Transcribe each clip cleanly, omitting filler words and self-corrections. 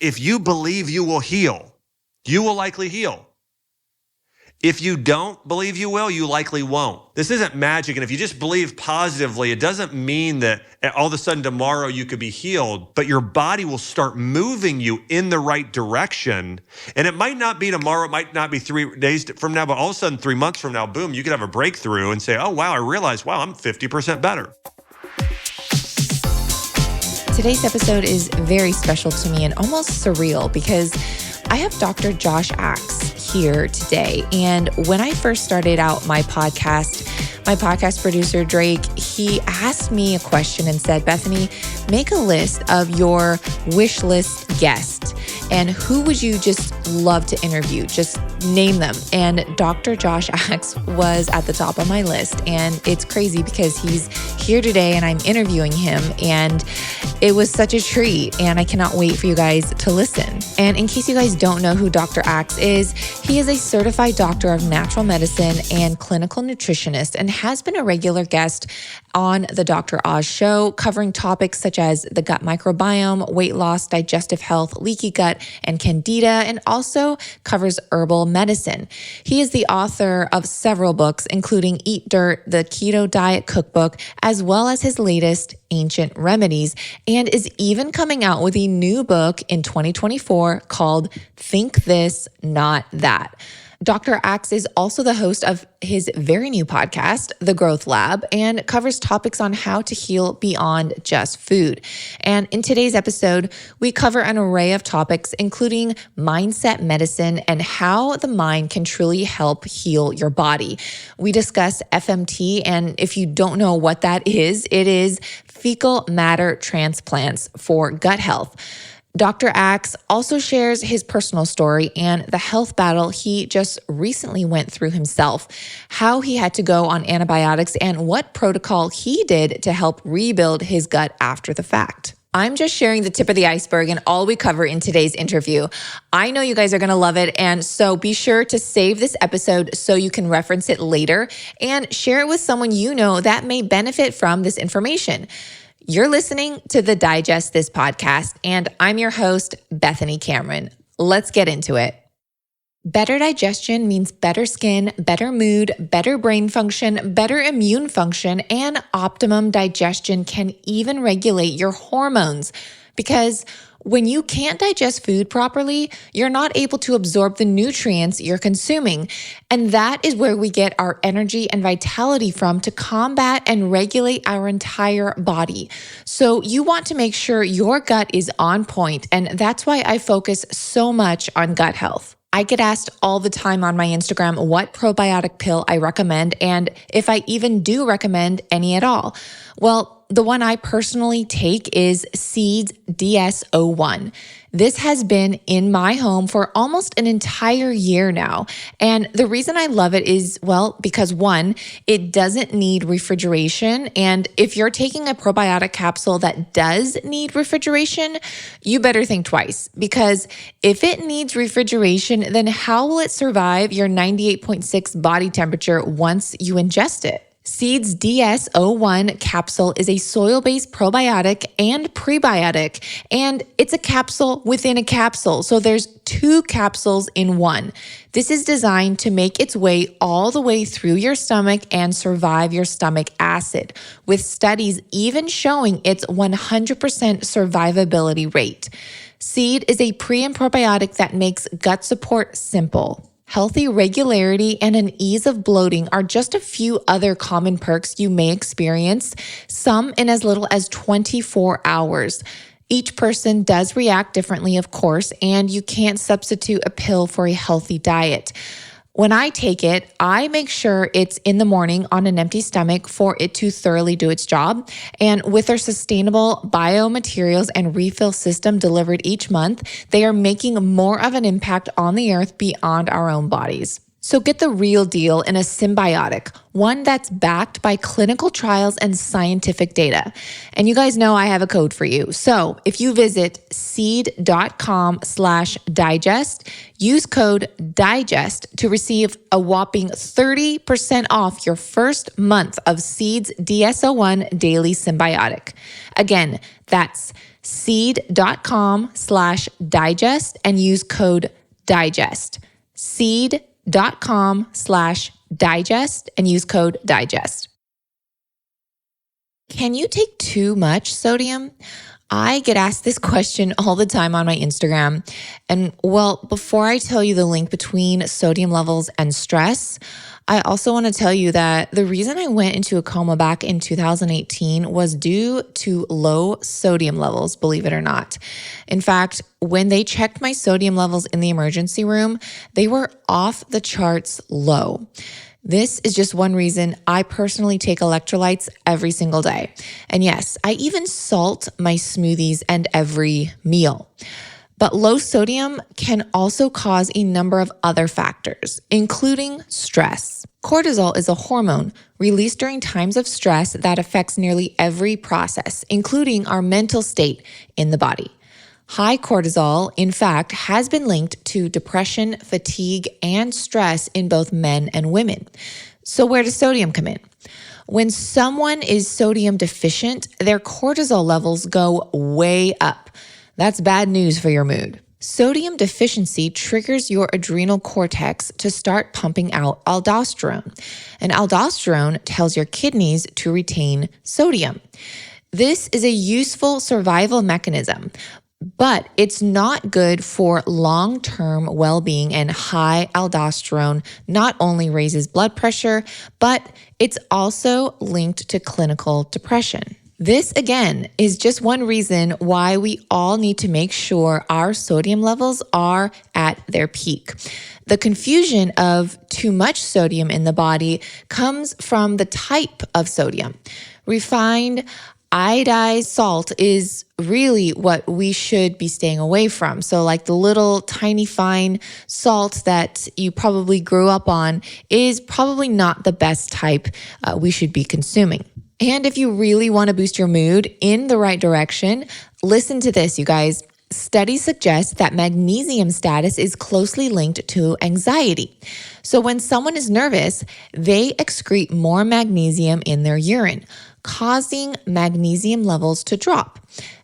if you believe you will heal, you will likely heal. If you don't believe you will, you likely won't. This isn't magic. And if you just believe positively, it doesn't mean that all of a sudden tomorrow you could be healed, but your body will start moving you in the right direction. And it might not be tomorrow, it might not be 3 days from now, but all of a sudden 3 months from now, boom, you could have a breakthrough and say, oh, wow, I realized, wow, I'm 50% better. Today's episode is very special to me and almost surreal because I have Dr. Josh Axe here today. And when I first started out my podcast producer, Drake, he asked me a question and said, Bethany, make a list of your wish list guests and who would you just love to interview? Just name them. And Dr. Josh Axe was at the top of my list. And it's crazy because he's here today and I'm interviewing him. And it was such a treat. And I cannot wait for you guys to listen. And in case you guys don't know who Dr. Axe is, he is a certified doctor of natural medicine and clinical nutritionist and has been a regular guest on the Dr. Oz show, covering topics such as the gut microbiome, weight loss, digestive health, leaky gut, and candida, and also covers herbal medicine. He is the author of several books, including Eat Dirt, the Keto Diet Cookbook, as well as his latest Ancient Remedies, and is even coming out with a new book in 2024 called Think This, Not That. Dr. Axe is also the host of his very new podcast, The Growth Lab, and covers topics on how to heal beyond just food. And in today's episode, we cover an array of topics, including mindset medicine and how the mind can truly help heal your body. We discuss FMT, and if you don't know what that is, it is fecal matter transplants for gut health. Dr. Axe also shares his personal story and the health battle he just recently went through himself, how he had to go on antibiotics, and what protocol he did to help rebuild his gut after the fact. I'm just sharing the tip of the iceberg and all we cover in today's interview. I know you guys are going to love it, and so be sure to save this episode so you can reference it later and share it with someone you know that may benefit from this information. You're listening to the Digest This podcast, and I'm your host, Bethany Cameron. Let's get into it. Better digestion means better skin, better mood, better brain function, better immune function, and optimum digestion can even regulate your hormones. Because when you can't digest food properly, you're not able to absorb the nutrients you're consuming. And that is where we get our energy and vitality from to combat and regulate our entire body. So you want to make sure your gut is on point, and that's why I focus so much on gut health. I get asked all the time on my Instagram what probiotic pill I recommend and if I even do recommend any at all. Well, the one I personally take is Seeds DS-01. This has been in my home for almost an entire year now. And the reason I love it is, well, because one, it doesn't need refrigeration. And if you're taking a probiotic capsule that does need refrigeration, you better think twice. Because if it needs refrigeration, then how will it survive your 98.6 body temperature once you ingest it? Seeds DS-01 capsule is a soil-based probiotic and prebiotic, and it's a capsule within a capsule. So there's 2 capsules in one. This is designed to make its way all the way through your stomach and survive your stomach acid, with studies even showing its 100% survivability rate. Seed is a pre and probiotic that makes gut support simple. Healthy regularity and an ease of bloating are just a few other common perks you may experience, some in as little as 24 hours. Each person does react differently, of course, and you can't substitute a pill for a healthy diet. When I take it, I make sure it's in the morning on an empty stomach for it to thoroughly do its job. And with their sustainable biomaterials and refill system delivered each month, they are making more of an impact on the earth beyond our own bodies. So get the real deal in a symbiotic, one that's backed by clinical trials and scientific data. And you guys know I have a code for you. So if you visit seed.com/digest, use code DIGEST to receive a whopping 30% off your first month of Seeds DS-01 Daily Symbiotic. Again, that's seed.com/digest and use code DIGEST. seed.com/digest and use code DIGEST. Can you take too much sodium? I get asked this question all the time on my Instagram. And well, before I tell you the link between sodium levels and stress, I also want to tell you that the reason I went into a coma back in 2018 was due to low sodium levels, believe it or not. In fact, when they checked my sodium levels in the emergency room, they were off the charts low. This is just one reason I personally take electrolytes every single day. And yes, I even salt my smoothies and every meal. But low sodium can also cause a number of other factors, including stress. Cortisol is a hormone released during times of stress that affects nearly every process, including our mental state in the body. High cortisol, in fact, has been linked to depression, fatigue, and stress in both men and women. So where does sodium come in? When someone is sodium deficient, their cortisol levels go way up. That's bad news for your mood. Sodium deficiency triggers your adrenal cortex to start pumping out aldosterone. And aldosterone tells your kidneys to retain sodium. This is a useful survival mechanism, but it's not good for long-term well-being, and high aldosterone not only raises blood pressure, but it's also linked to clinical depression. This, again, is just one reason why we all need to make sure our sodium levels are at their peak. The confusion of too much sodium in the body comes from the type of sodium. Refined iodized salt is really what we should be staying away from. So like the little tiny fine salt that you probably grew up on is probably not the best type we should be consuming. And if you really want to boost your mood in the right direction, listen to this, you guys. Studies suggest that magnesium status is closely linked to anxiety. So when someone is nervous, they excrete more magnesium in their urine, causing magnesium levels to drop.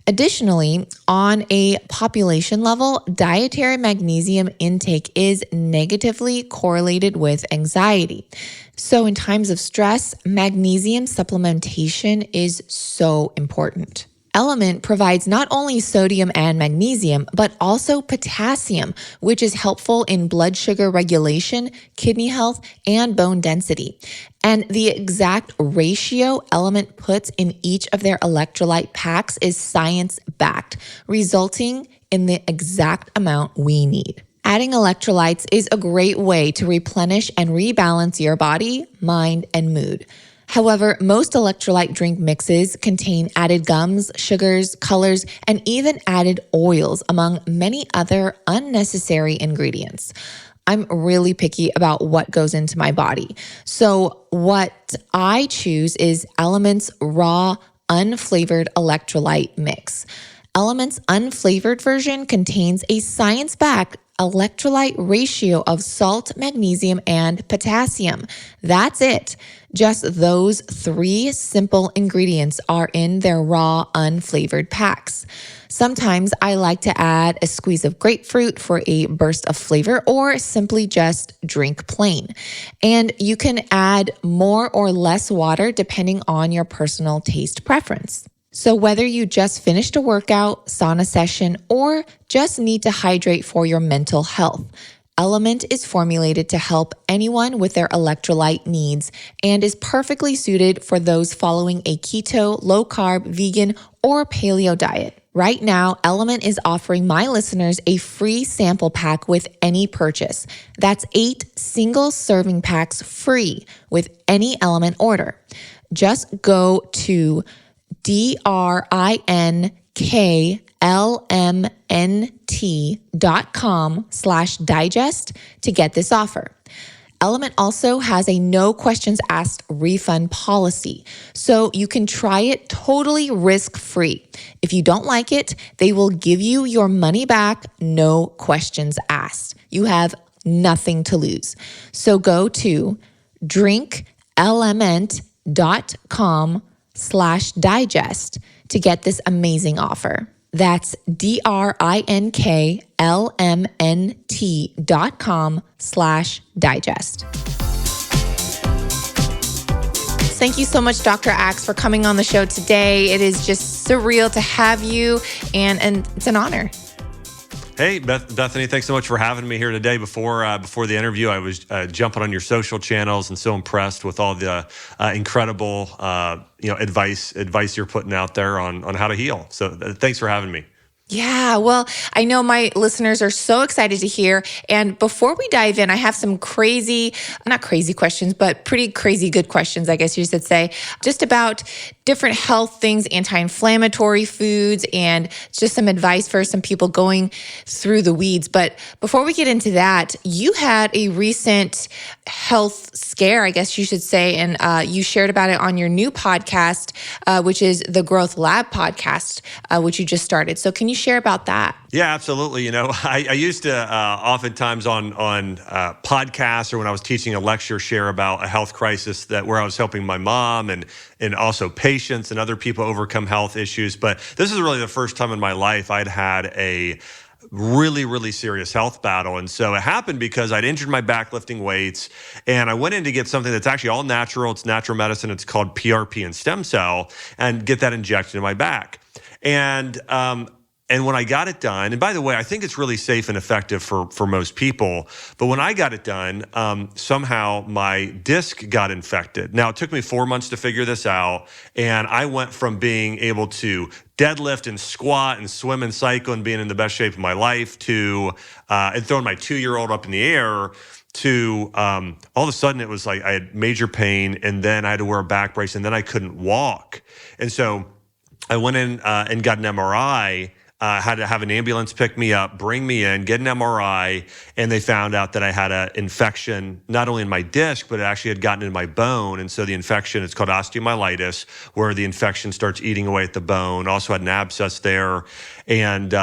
Additionally, on a population level, dietary magnesium intake is negatively correlated with anxiety. So in times of stress, magnesium supplementation is so important. Element provides not only sodium and magnesium, but also potassium, which is helpful in blood sugar regulation, kidney health, and bone density. And the exact ratio Element puts in each of their electrolyte packs is science-backed, resulting in the exact amount we need. Adding electrolytes is a great way to replenish and rebalance your body, mind, and mood. However, most electrolyte drink mixes contain added gums, sugars, colors, and even added oils, among many other unnecessary ingredients. I'm really picky about what goes into my body. So what I choose is Element's raw, unflavored electrolyte mix. Element's unflavored version contains a science-backed electrolyte ratio of salt, magnesium, and potassium. That's it. Just those three simple ingredients are in their raw, unflavored packs. Sometimes I like to add a squeeze of grapefruit for a burst of flavor, or simply just drink plain. And you can add more or less water depending on your personal taste preference. So whether you just finished a workout, sauna session, or just need to hydrate for your mental health, Element is formulated to help anyone with their electrolyte needs and is perfectly suited for those following a keto, low-carb, vegan, or paleo diet. Right now, Element is offering my listeners a free sample pack with any purchase. That's 8 single serving packs free with any Element order. Just go to DRINKLMNT.com/digest to get this offer. Element also has a no questions asked refund policy, so you can try it totally risk-free. If you don't like it, they will give you your money back, no questions asked. You have nothing to lose. So go to drinkelement.com/digest to get this amazing offer. That's DRINKLMNT.com/digest. Thank you so much, Dr. Axe, for coming on the show today. It is just surreal to have you, and it's an honor. Hey, Bethany, thanks so much for having me here today. Before the interview, I was jumping on your social channels and so impressed with all the incredible advice you're putting out there on how to heal. So thanks for having me. Yeah, well, I know my listeners are so excited to hear. And before we dive in, I have some not crazy questions, but pretty crazy good questions, I guess you should say, just about different health things, anti-inflammatory foods, and just some advice for some people going through the weeds. But before we get into that, you had a recent health scare, I guess you should say, and you shared about it on your new podcast, which is the Growth Lab podcast, which you just started. So can you share about that? Yeah, absolutely. I used to oftentimes on podcasts or when I was teaching a lecture share about a health crisis where I was helping my mom and also patients and other people overcome health issues. But this is really the first time in my life I'd had a really, really serious health battle. And so it happened because I'd injured my back lifting weights, and I went in to get something that's actually all natural. It's natural medicine. It's called PRP and stem cell, and get that injected in my back. And when I got it done, and by the way, I think it's really safe and effective for most people, but when I got it done, somehow my disc got infected. Now, it took me 4 months to figure this out, and I went from being able to deadlift and squat and swim and cycle and being in the best shape of my life to and throwing my 2-year-old up in the air to all of a sudden it was like I had major pain, and then I had to wear a back brace, and then I couldn't walk. And so I went in and got an MRI. Had to have an ambulance pick me up, bring me in, get an MRI, and they found out that I had an infection, not only in my disc, but it actually had gotten in my bone. And so the infection, it's called osteomyelitis, where the infection starts eating away at the bone. Also had an abscess there, and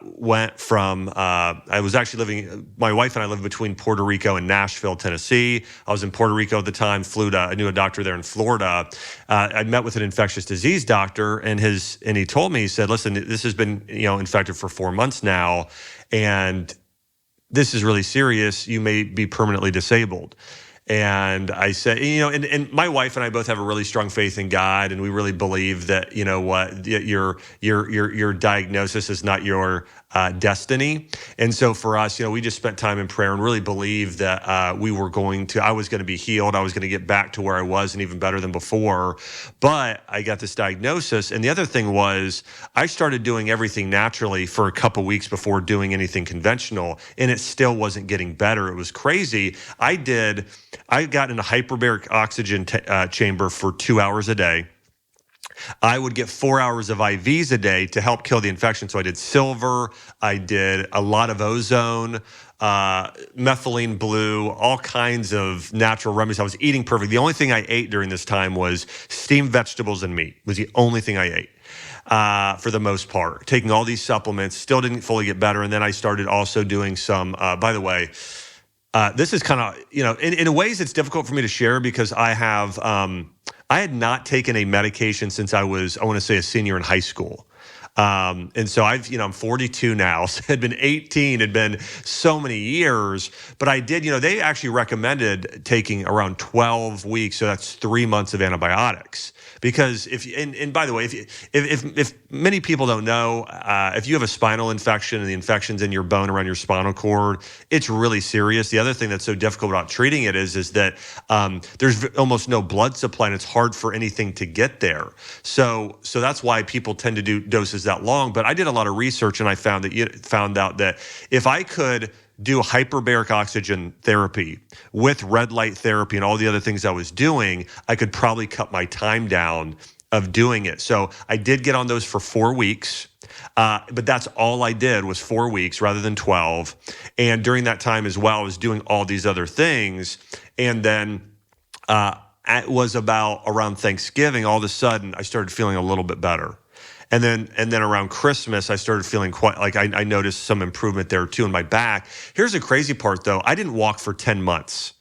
went from, I was actually my wife and I lived between Puerto Rico and Nashville, Tennessee. I was in Puerto Rico at the time, I knew a doctor there in Florida. I met with an infectious disease doctor, and he told me, he said, listen, this has been, infected for 4 months now, and this is really serious. You may be permanently disabled. And I said, and my wife and I both have a really strong faith in God, and we really believe that, your diagnosis is not your destiny. And so for us, we just spent time in prayer and really believed that I was going to be healed. I was going to get back to where I was and even better than before. But I got this diagnosis. And the other thing was I started doing everything naturally for a couple weeks before doing anything conventional, and it still wasn't getting better. It was crazy. I got in a hyperbaric oxygen chamber for 2 hours a day. I would get 4 hours of IVs a day to help kill the infection. So I did silver, I did a lot of ozone, methylene blue, all kinds of natural remedies. I was eating perfect. The only thing I ate during this time was steamed vegetables and meat. Was the only thing I ate. For the most part, taking all these supplements, still didn't fully get better. And then I started also doing some, by the way, this is kind of, in ways it's difficult for me to share because I had not taken a medication since I want to say a senior in high school. And so I'm 42 now, so it had been 18, had been so many years, but I did, they actually recommended taking around 12 weeks. So that's 3 months of antibiotics. Because by the way, if many people don't know, if you have a spinal infection and the infection's in your bone around your spinal cord, it's really serious. The other thing that's so difficult about treating it is that there's almost no blood supply, and it's hard for anything to get there. So that's why people tend to do doses that long. But I did a lot of research, and I found out that if I could do hyperbaric oxygen therapy with red light therapy and all the other things I was doing, I could probably cut my time down of doing it. So I did get on those for 4 weeks, but that's all I did was 4 weeks rather than 12. And during that time as well, I was doing all these other things. And then it was around Thanksgiving, all of a sudden I started feeling a little bit better. And then around Christmas, I started feeling quite like I noticed some improvement there too in my back. Here's the crazy part though. I didn't walk for 10 months.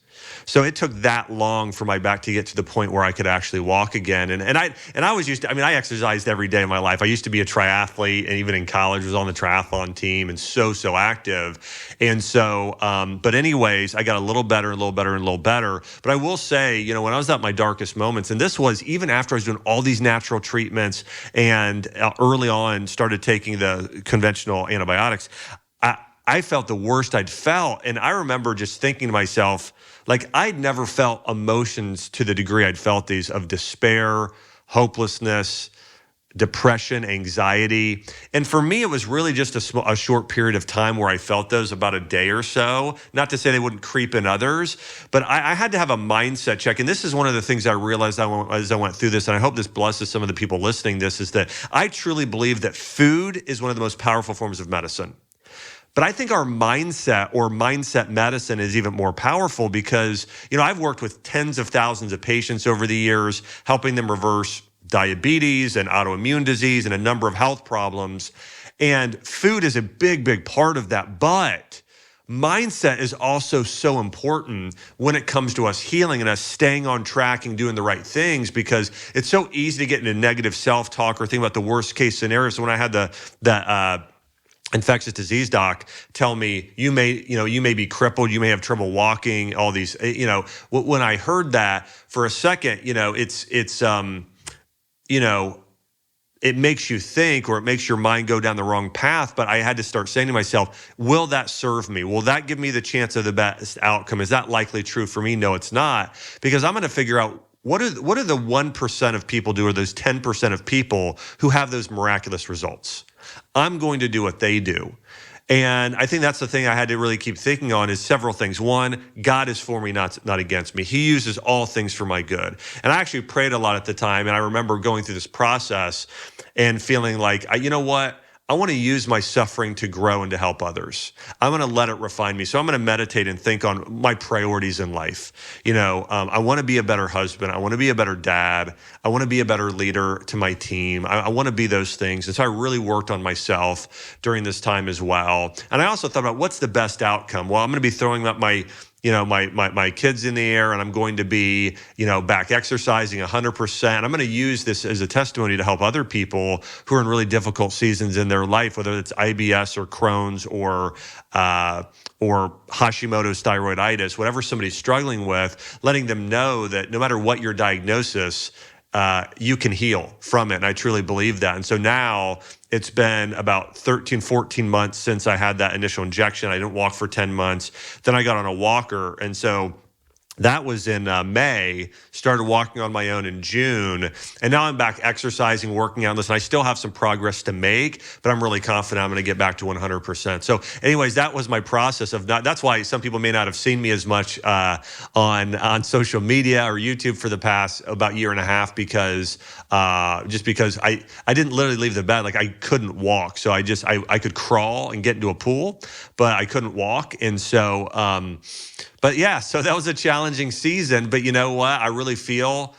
So it took that long for my back to get to the point where I could actually walk again. And I was used to, I exercised every day of my life. I used to be a triathlete, and even in college was on the triathlon team and so active. And so, but anyways, I got a little better, and a little better, and a little better. But I will say, when I was at my darkest moments, and this was even after I was doing all these natural treatments and early on started taking the conventional antibiotics, I felt the worst I'd felt. And I remember just thinking to myself, like, I'd never felt emotions to the degree I'd felt these, of despair, hopelessness, depression, anxiety. And for me, it was really just a short period of time where I felt those, about a day or so. Not to say they wouldn't creep in others, but I had to have a mindset check. And this is one of the things I realized as I went through this, and I hope this blesses some of the people listening this, is that I truly believe that food is one of the most powerful forms of medicine. But I think our mindset, or mindset medicine, is even more powerful because, I've worked with tens of thousands of patients over the years, helping them reverse diabetes and autoimmune disease and a number of health problems. And food is a big part of that. But mindset is also so important when it comes to us healing and us staying on track and doing the right things, because it's so easy to get into negative self-talk or think about the worst case scenario. So when I had the infectious disease doc tell me, you may be crippled, you may have trouble walking, all these, when I heard that for a second, it makes you think, or it makes your mind go down the wrong path. But I had to start saying to myself, will that serve me? Will that give me the chance of the best outcome? Is that likely true for me? No, it's not, because I'm going to figure out what are the 1% of people do, or those 10% of people who have those miraculous results. I'm going to do what they do. And I think that's the thing I had to really keep thinking on, is several things. One, God is for me, not against me. He uses all things for my good. And I actually prayed a lot at the time. And I remember going through this process and feeling like, you know what? I want to use my suffering to grow and to help others. I'm going to let it refine me. So I'm going to meditate and think on my priorities in life. I want to be a better husband. I want to be a better dad. I want to be a better leader to my team. I want to be those things. And so I really worked on myself during this time as well. And I also thought about, what's the best outcome? Well, I'm going to be throwing up my kids in the air, and I'm going to be, back exercising 100%. I'm going to use this as a testimony to help other people who are in really difficult seasons in their life, whether it's IBS or Crohn's or Hashimoto's thyroiditis, whatever somebody's struggling with, letting them know that no matter what your diagnosis, you can heal from it. And I truly believe that. And so now it's been about 13, 14 months since I had that initial injection. I didn't walk for 10 months. Then I got on a walker. And so that was in May, started walking on my own in June. And now I'm back exercising, working on this. And I still have some progress to make, but I'm really confident I'm going to get back to 100%. So anyways, that was my process of that's why some people may not have seen me as much on social media or YouTube for the past about year and a half, because just because I didn't literally leave the bed. Like, I couldn't walk. So I could crawl and get into a pool, but I couldn't walk. And so, but yeah, so that was a challenging season. But you know what? I really feel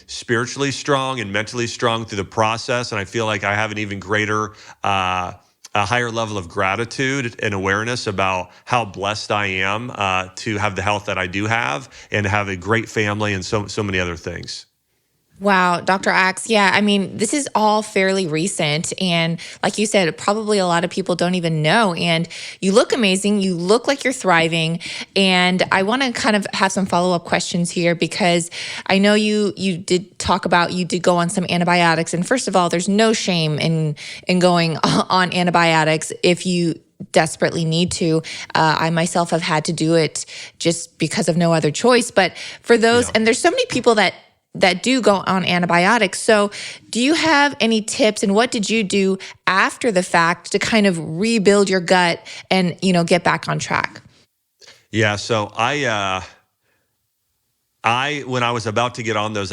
spiritually strong and mentally strong through the process. And I feel like I have an even greater, a higher level of gratitude and awareness about how blessed I am to have the health that I do have, and to have a great family, and so many other things. Wow, Dr. Axe. Yeah, this is all fairly recent. And like you said, probably a lot of people don't even know. And you look amazing. You look like you're thriving. And I want to kind of have some follow-up questions here, because I know you did talk about, you did go on some antibiotics. And first of all, there's no shame in going on antibiotics if you desperately need to. I myself have had to do it just because of no other choice. But for those, and there's so many people that do go on antibiotics. So do you have any tips, and what did you do after the fact to kind of rebuild your gut and, get back on track? Yeah. So I when I was about to get on those,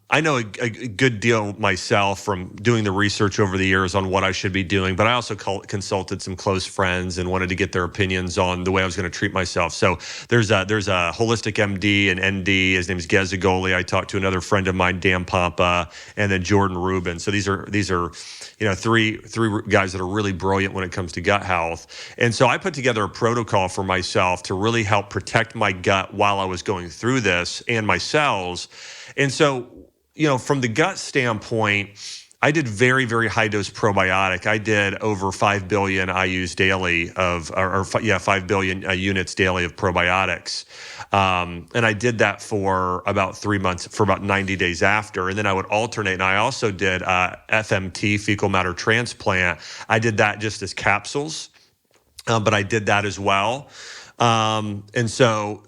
I know a good deal myself from doing the research over the years on what I should be doing, but I also consulted some close friends and wanted to get their opinions on the way I was going to treat myself. So there's a holistic MD and ND. His name is Gezagoli. I talked to another friend of mine, Dan Pompa, and then Jordan Rubin. So these are three guys that are really brilliant when it comes to gut health. And so I put together a protocol for myself to really help protect my gut while I was going through this and my cells. And so, from the gut standpoint, I did very, very high dose probiotic. I did over 5 billion IUs daily 5 billion units daily of probiotics. And I did that for about 3 months, for about 90 days after. And then I would alternate. And I also did FMT, fecal matter transplant. I did that just as capsules, but I did that as well. So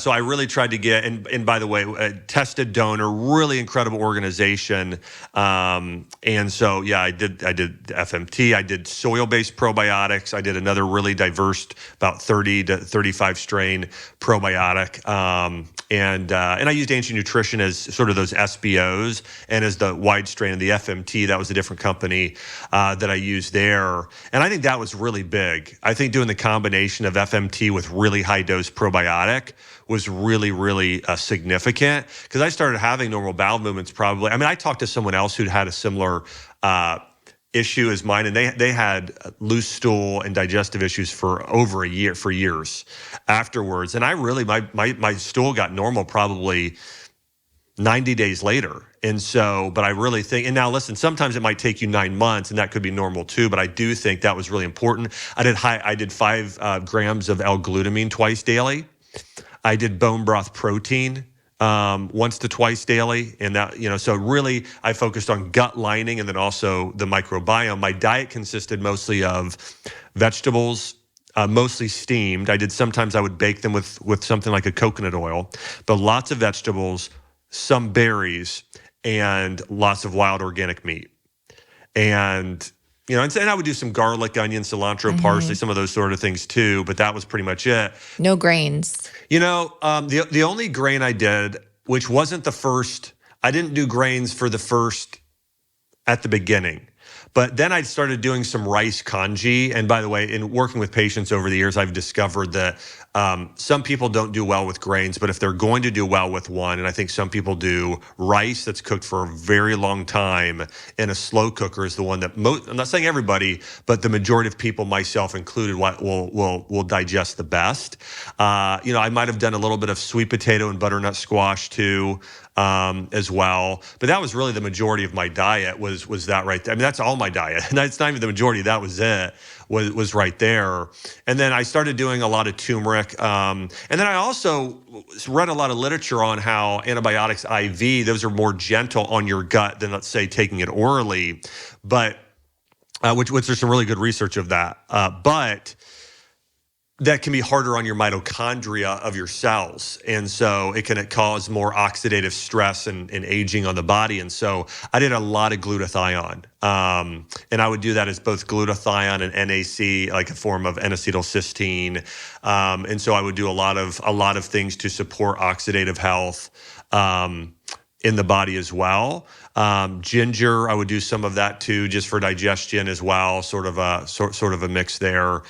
I really tried to get, and by the way, a tested donor, really incredible organization. I did FMT, I did soil-based probiotics. I did another really diverse, about 30 to 35 strain probiotic. And I used Ancient Nutrition as sort of those SBOs, and as the wide strain of the FMT, that was a different company that I used there. And I think that was really big. I think doing the combination of FMT with really high dose probiotic was really, really significant, because I started having normal bowel movements probably. I mean, I talked to someone else who'd had a similar issue as mine, and they had loose stool and digestive issues for over years afterwards. And I really, my stool got normal probably 90 days later. And so, but I really think, and now listen, sometimes it might take you 9 months, and that could be normal too, but I do think that was really important. I did 5 grams of L-Glutamine twice daily. I did bone broth protein once to twice daily. And that, so really I focused on gut lining and then also the microbiome. My diet consisted mostly of vegetables, mostly steamed. Sometimes I would bake them with something like a coconut oil, but lots of vegetables, some berries, and lots of wild organic meat. And and I would do some garlic, onion, cilantro, parsley, some of those sort of things too, but that was pretty much it. No grains. The only grain I did, which wasn't the first, I didn't do grains for the first at the beginning. But then I started doing some rice congee. And by the way, in working with patients over the years, I've discovered that some people don't do well with grains, but if they're going to do well with one, and I think some people do, rice that's cooked for a very long time in a slow cooker is the one that I'm not saying everybody, but the majority of people, myself included, will digest the best. I might have done a little bit of sweet potato and butternut squash too, as well. But that was really the majority of my diet was that right there. I mean, that's all my diet. And that's not even the majority. That was it, was right there. And then I started doing a lot of turmeric. And then I also read a lot of literature on how antibiotics IV, those are more gentle on your gut than, let's say, taking it orally. But, which there's some really good research of that. But that can be harder on your mitochondria of your cells. And so it can cause more oxidative stress and aging on the body. And so I did a lot of glutathione. And I would do that as both glutathione and NAC, like a form of N-acetylcysteine. And so I would do a lot of things to support oxidative health in the body as well. Ginger, I would do some of that too, just for digestion as well, sort of a mix there.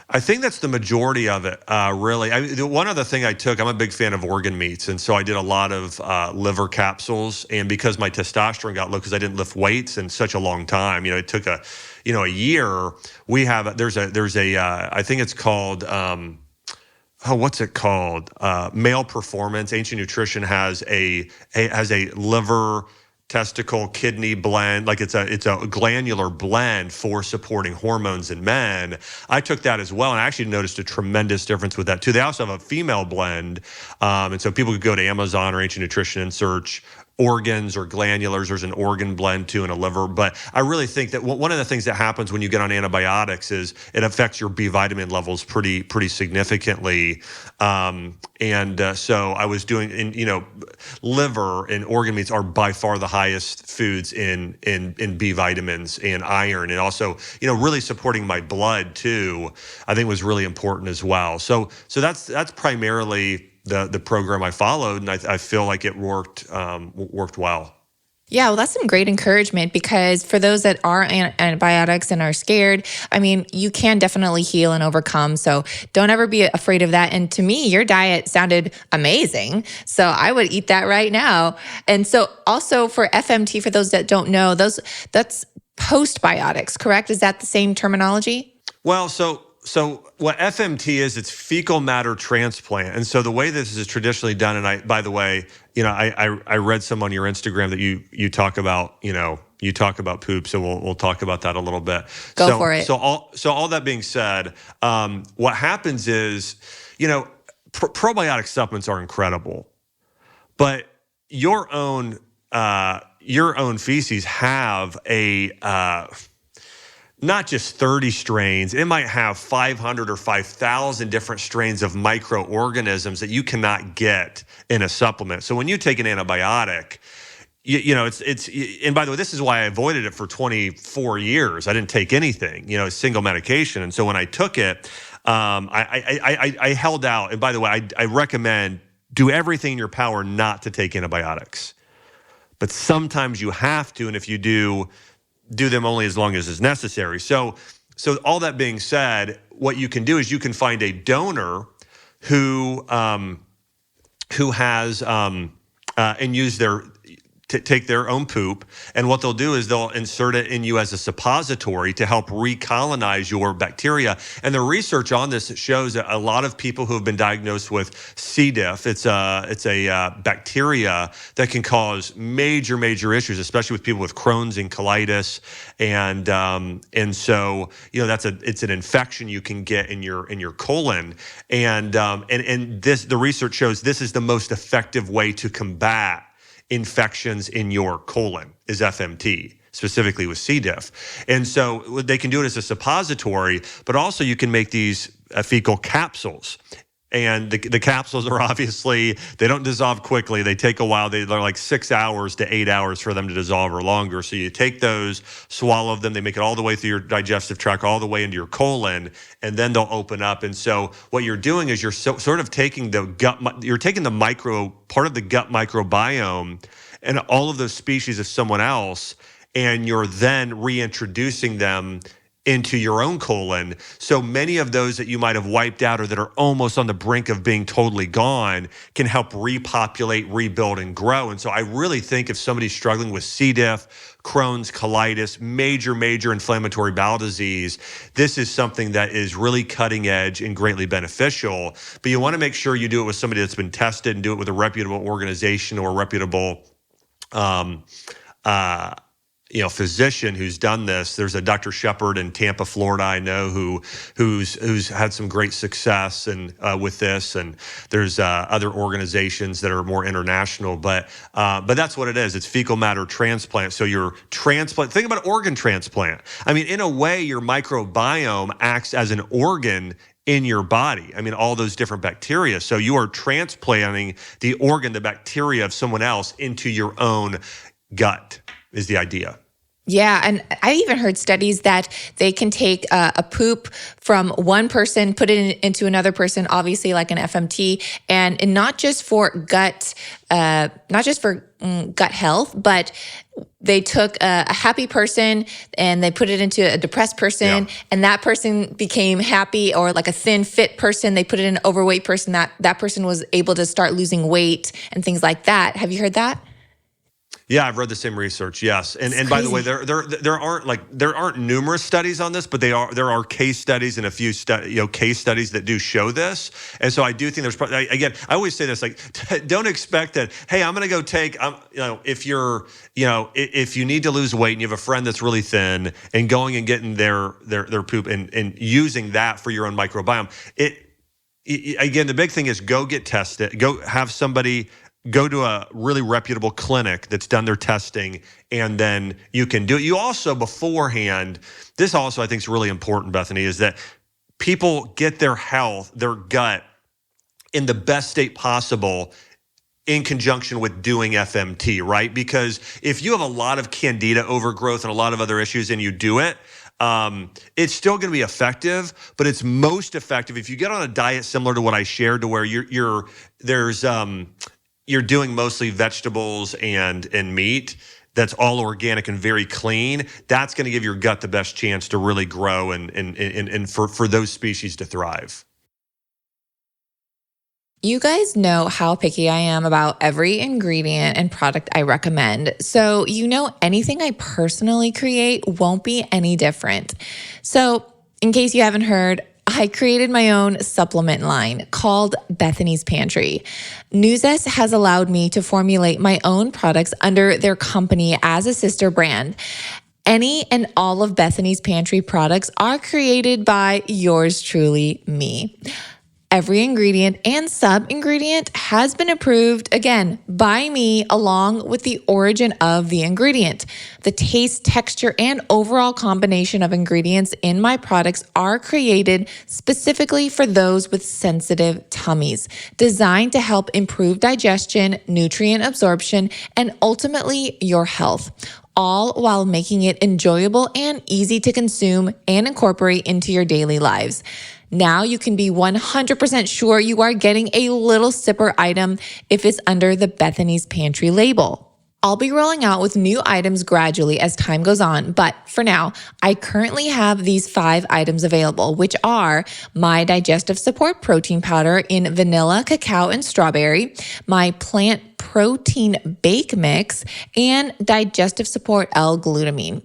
I think that's the majority of it, really. One other thing I took, I'm a big fan of organ meats, and so I did a lot of liver capsules. And because my testosterone got low, because I didn't lift weights in such a long time, it took a year. There's a I think it's called what's it called? Male Performance. Ancient Nutrition has a liver, testicle, kidney blend. Like it's a glandular blend for supporting hormones in men. I took that as well, and I actually noticed a tremendous difference with that too. They also have a female blend, and so people could go to Amazon or Ancient Nutrition and search organs or glandulars. There's an organ blend too, and a liver. But I really think that one of the things that happens when you get on antibiotics is it affects your B vitamin levels pretty significantly. So I was doing, liver and organ meats are by far the highest foods in B vitamins and iron, and also, really supporting my blood too, I think was really important as well. So that's primarily the program I followed, and I feel like it worked well. Yeah, well, that's some great encouragement, because for those that are antibiotics and are scared, I mean, you can definitely heal and overcome. So don't ever be afraid of that. And to me, your diet sounded amazing. So I would eat that right now. And so also for FMT, for those that don't know, that's postbiotics, correct? Is that the same terminology? Well, so what FMT is, it's fecal matter transplant. And so the way this is traditionally done, and by the way, I read some on your Instagram that you talk about, you talk about poop. So we'll talk about that a little bit. Go for it. So all that being said, what happens is, probiotic supplements are incredible, but your own feces have not just 30 strains, it might have 500 or 5,000 different strains of microorganisms that you cannot get in a supplement. So when you take an antibiotic, it's and by the way, this is why I avoided it for 24 years. I didn't take anything, single medication. And so when I took it, I held out. And by the way, I recommend do everything in your power not to take antibiotics. But sometimes you have to, and if you do them only as long as is necessary. So all that being said, what you can do is you can find a donor who has and use take their own poop, and what they'll do is they'll insert it in you as a suppository to help recolonize your bacteria. And the research on this shows that a lot of people who have been diagnosed with C. diff, it's a bacteria that can cause major issues, especially with people with Crohn's and colitis, and so it's an infection you can get in your colon, and the research shows this is the most effective way to combat infections in your colon is FMT, specifically with C. diff. And so they can do it as a suppository, but also you can make these fecal capsules. And the capsules are obviously, they don't dissolve quickly. They take a while. They're like 6 hours to 8 hours for them to dissolve or longer. So you take those, swallow them. They make it all the way through your digestive tract, all the way into your colon, and then they'll open up. And so what you're doing is you're sort of taking the part of the gut microbiome and all of those species of someone else, and you're then reintroducing them into your own colon. So many of those that you might have wiped out or that are almost on the brink of being totally gone can help repopulate, rebuild, and grow. And so I really think if somebody's struggling with C. diff, Crohn's, colitis, major inflammatory bowel disease, this is something that is really cutting edge and greatly beneficial. But you want to make sure you do it with somebody that's been tested and do it with a reputable organization or a reputable physician who's done this. There's a Dr. Shepard in Tampa, Florida, I know, who's had some great success and with this, and there's other organizations that are more international, but that's what it is. It's fecal matter transplant. So your transplant, think about organ transplant. I mean, in a way, your microbiome acts as an organ in your body. I mean, all those different bacteria. So you are transplanting the organ, the bacteria of someone else into your own gut is the idea. Yeah, and I even heard studies that they can take a poop from one person, put it into another person, obviously like an FMT, and not just for gut, gut health, but they took a happy person and they put it into a depressed person, and that person became happy, or like a thin, fit person, they put it in an overweight person, that person was able to start losing weight and things like that. Have you heard that? Yeah, I've read the same research. Yes, and by the way, there aren't numerous studies on this, but there are case studies and a few case studies that do show this. And so I do think there's again, I always say this, like, don't expect that. Hey, I'm going to go take if you need to lose weight and you have a friend that's really thin, and going and getting their poop and using that for your own microbiome. Again, the big thing is go get tested. Go have somebody. Go to a really reputable clinic that's done their testing, and then you can do it. You also, beforehand, this also I think is really important, Bethany, is that people get their health, their gut, in the best state possible in conjunction with doing FMT, right? Because if you have a lot of candida overgrowth and a lot of other issues and you do it, it's still going to be effective, but it's most effective if you get on a diet similar to what I shared, to where you're doing mostly vegetables and meat. That's all organic and very clean. That's going to give your gut the best chance to really grow and for those species to thrive. You guys know how picky I am about every ingredient and product I recommend. So, anything I personally create won't be any different. So, in case you haven't heard, I created my own supplement line called Bethany's Pantry. Newzest has allowed me to formulate my own products under their company as a sister brand. Any and all of Bethany's Pantry products are created by yours truly, me. Every ingredient and sub-ingredient has been approved, again, by me, along with the origin of the ingredient. The taste, texture, and overall combination of ingredients in my products are created specifically for those with sensitive tummies, designed to help improve digestion, nutrient absorption, and ultimately your health, all while making it enjoyable and easy to consume and incorporate into your daily lives. Now you can be 100% sure you are getting a little sipper item if it's under the Bethany's Pantry label. I'll be rolling out with new items gradually as time goes on, but for now, I currently have these 5 items available, which are my digestive support protein powder in vanilla, cacao, and strawberry, my plant protein bake mix, and digestive support L-Glutamine.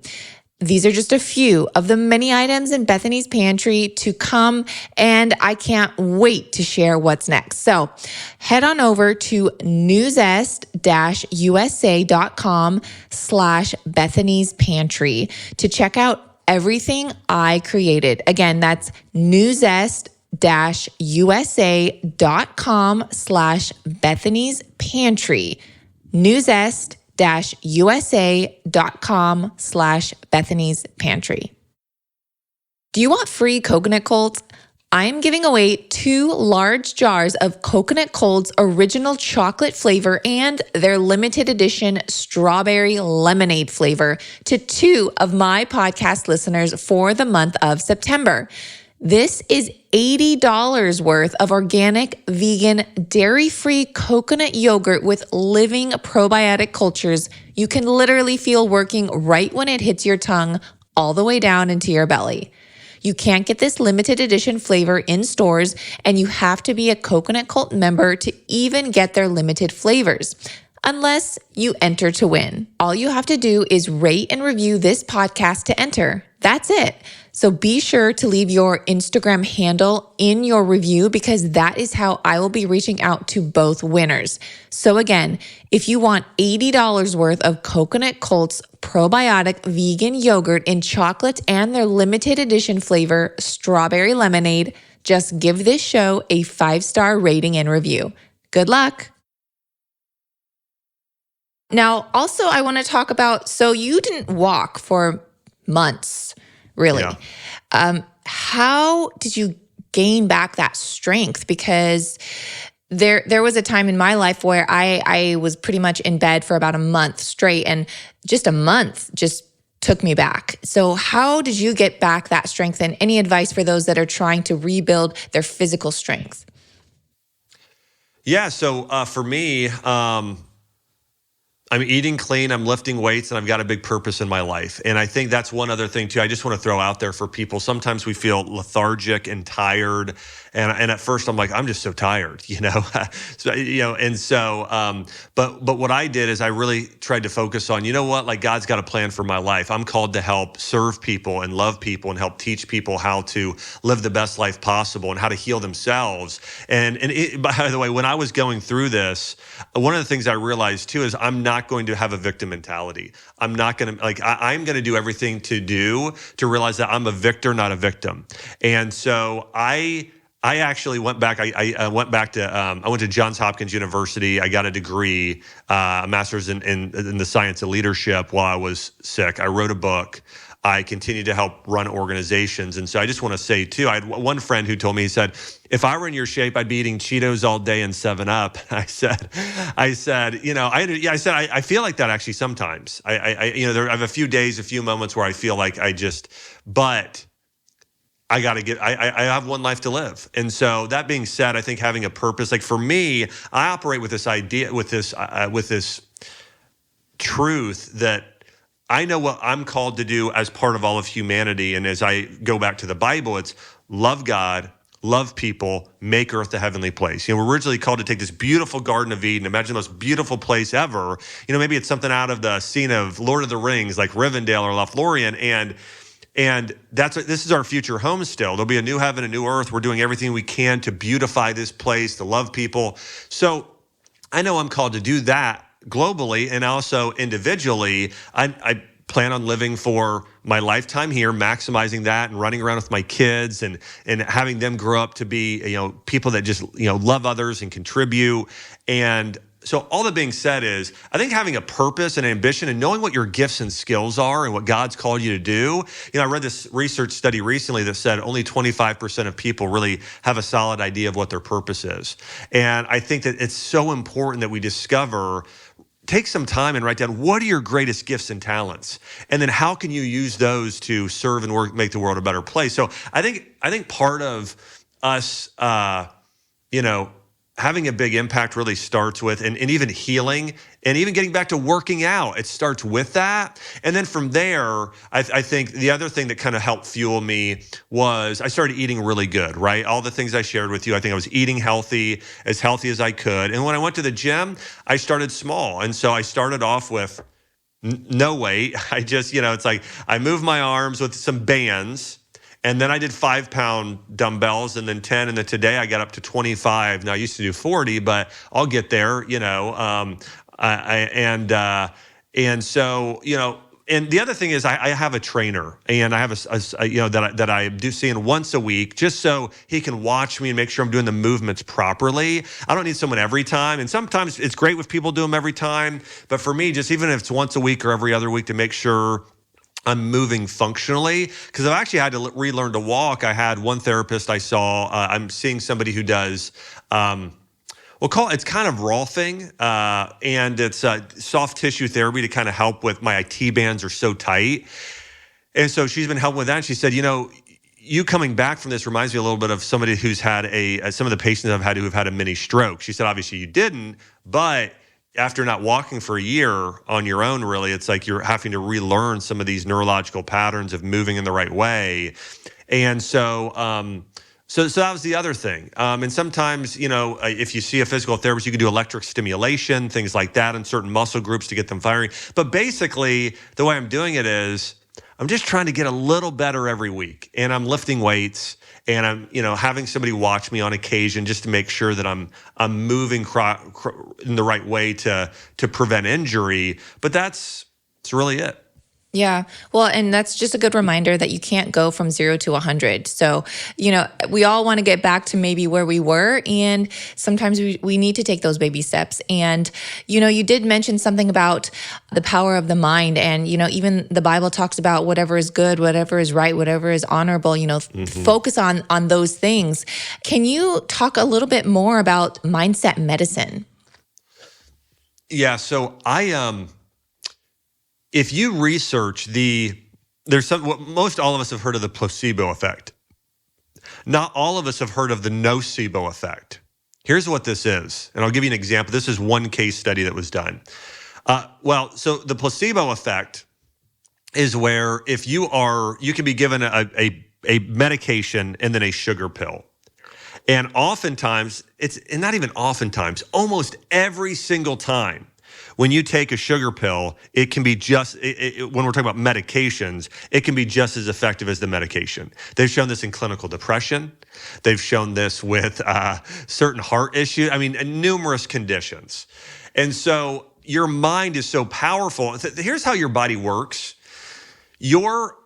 These are just a few of the many items in Bethany's Pantry to come, and I can't wait to share what's next. So head on over to newzest-usa.com/Bethany's Pantry to check out everything I created. Again, that's newzest-usa.com/Bethany's Pantry. newzest-usa.com/Bethany's Pantry. Do you want free coconut colds? I'm giving away 2 large jars of Coconut Cold's original chocolate flavor and their limited edition strawberry lemonade flavor to 2 of my podcast listeners for the month of September. This is $80 worth of organic, vegan, dairy-free coconut yogurt with living probiotic cultures you can literally feel working right when it hits your tongue all the way down into your belly. You can't get this limited edition flavor in stores, and you have to be a Coconut Cult member to even get their limited flavors, unless you enter to win. All you have to do is rate and review this podcast to enter. That's it. So be sure to leave your Instagram handle in your review, because that is how I will be reaching out to both winners. So again, if you want $80 worth of Coconut Colt's probiotic vegan yogurt in chocolate and their limited edition flavor, strawberry lemonade, just give this show a 5-star rating and review. Good luck. Now, also I want to talk about, so you didn't walk for months, really. Yeah. How did you gain back that strength? Because there was a time in my life where I was pretty much in bed for about a month straight, and just a month just took me back. So how did you get back that strength, and any advice for those that are trying to rebuild their physical strength? Yeah. So for me, I'm eating clean, I'm lifting weights, and I've got a big purpose in my life. And I think that's one other thing too, I just want to throw out there for people. Sometimes we feel lethargic and tired. And at first I'm like, I'm just so tired, but what I did is I really tried to focus on, like God's got a plan for my life. I'm called to help serve people and love people and help teach people how to live the best life possible and how to heal themselves. And by the way, when I was going through this, one of the things I realized too is I'm not going to have a victim mentality. I'm not going to I'm going to do everything to realize that I'm a victor, not a victim. And so I I actually went back. I went back to I went to Johns Hopkins University. I got a degree, a master's in the science of leadership while I was sick. I wrote a book. I continued to help run organizations. And so I just want to say too, I had one friend who told me, he said, if I were in your shape, I'd be eating Cheetos all day and 7-Up. I said, I feel like that actually sometimes. I have a few days, a few moments where I feel like but I got to I have one life to live. And so that being said, I think having a purpose, like for me, I operate with this idea, with this truth that I know what I'm called to do as part of all of humanity. And as I go back to the Bible, it's love God, love people, make earth a heavenly place. We're originally called to take this beautiful Garden of Eden, imagine the most beautiful place ever. Maybe it's something out of the scene of Lord of the Rings, like Rivendell or Lothlorien. And this is our future home still. There'll be a new heaven, a new earth. We're doing everything we can to beautify this place, to love people. So I know I'm called to do that globally and also individually. I plan on living for my lifetime here, maximizing that and running around with my kids and having them grow up to be, people that just, love others and contribute. And so all that being said is, I think having a purpose and ambition and knowing what your gifts and skills are and what God's called you to do. I read this research study recently that said only 25% of people really have a solid idea of what their purpose is. And I think that it's so important that we discover, take some time and write down, what are your greatest gifts and talents? And then how can you use those to serve and work, make the world a better place? So I think part of us, having a big impact really starts with, and even healing and even getting back to working out, it starts with that. And then from there, I think the other thing that kind of helped fuel me was I started eating really good, right? All the things I shared with you, I think I was eating healthy as I could. And when I went to the gym, I started small. And so I started off with no weight. I just, it's like I moved my arms with some bands. And then I did 5-pound dumbbells and then 10. And then today I got up to 25. Now I used to do 40, but I'll get there, and so, and the other thing is I have a trainer and I have that I do seeing once a week, just so he can watch me and make sure I'm doing the movements properly. I don't need someone every time. And sometimes it's great if people do them every time. But for me, just even if it's once a week or every other week, to make sure I'm moving functionally, because I've actually had to relearn to walk. I had one therapist I saw. I'm seeing somebody who does, it's kind of rolfing, and it's soft tissue therapy to kind of help with my IT bands are so tight. And so she's been helping with that. And she said, you coming back from this reminds me a little bit of somebody who's had some of the patients I've had who have had a mini stroke. She said, obviously you didn't, but after not walking for a year on your own, really, it's like you're having to relearn some of these neurological patterns of moving in the right way. And so that was the other thing. And sometimes, if you see a physical therapist, you can do electric stimulation, things like that in certain muscle groups to get them firing. But basically, the way I'm doing it is I'm just trying to get a little better every week. And I'm lifting weights. And I'm, having somebody watch me on occasion just to make sure that I'm moving in the right way to prevent injury. But that's really it. Yeah. Well, and that's just a good reminder that you can't go from 0 to 100. So, we all want to get back to maybe where we were. And sometimes we need to take those baby steps. And, you did mention something about the power of the mind. And, even the Bible talks about whatever is good, whatever is right, whatever is honorable, focus on those things. Can you talk a little bit more about mindset medicine? Yeah. So if you research most all of us have heard of the placebo effect. Not all of us have heard of the nocebo effect. Here's what this is, and I'll give you an example. This is one case study that was done. So the placebo effect is where if you can be given a medication and then a sugar pill. And oftentimes, and not even oftentimes, almost every single time, when you take a sugar pill, it can be when we're talking about medications, it can be just as effective as the medication. They've shown this in clinical depression. They've shown this with certain heart issues. Numerous conditions. And so your mind is so powerful. Here's how your body works. Your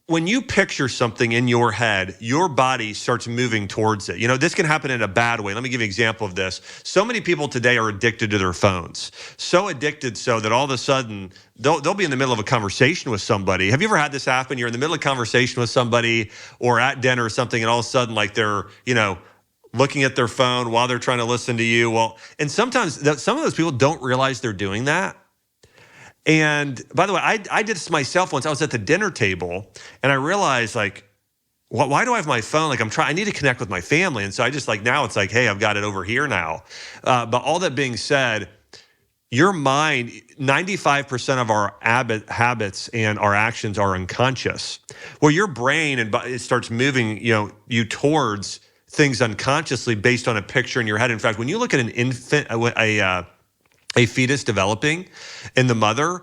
when you picture something in your head, your body starts moving towards it. This can happen in a bad way. Let me give you an example of this. So many people today are addicted to their phones. So addicted so that all of a sudden, they'll be in the middle of a conversation with somebody. Have you ever had this happen? You're in the middle of a conversation with somebody or at dinner or something, and all of a sudden, like they're, looking at their phone while they're trying to listen to you. Well, and sometimes some of those people don't realize they're doing that. And by the way, I did this myself once. I was at the dinner table and I realized why do I have my phone? I need to connect with my family. And so I just now it's hey, I've got it over here now. But all that being said, your mind, 95% of our habits and our actions are unconscious. Well, your brain it starts moving, you towards things unconsciously based on a picture in your head. In fact, when you look at an infant, a fetus developing in the mother,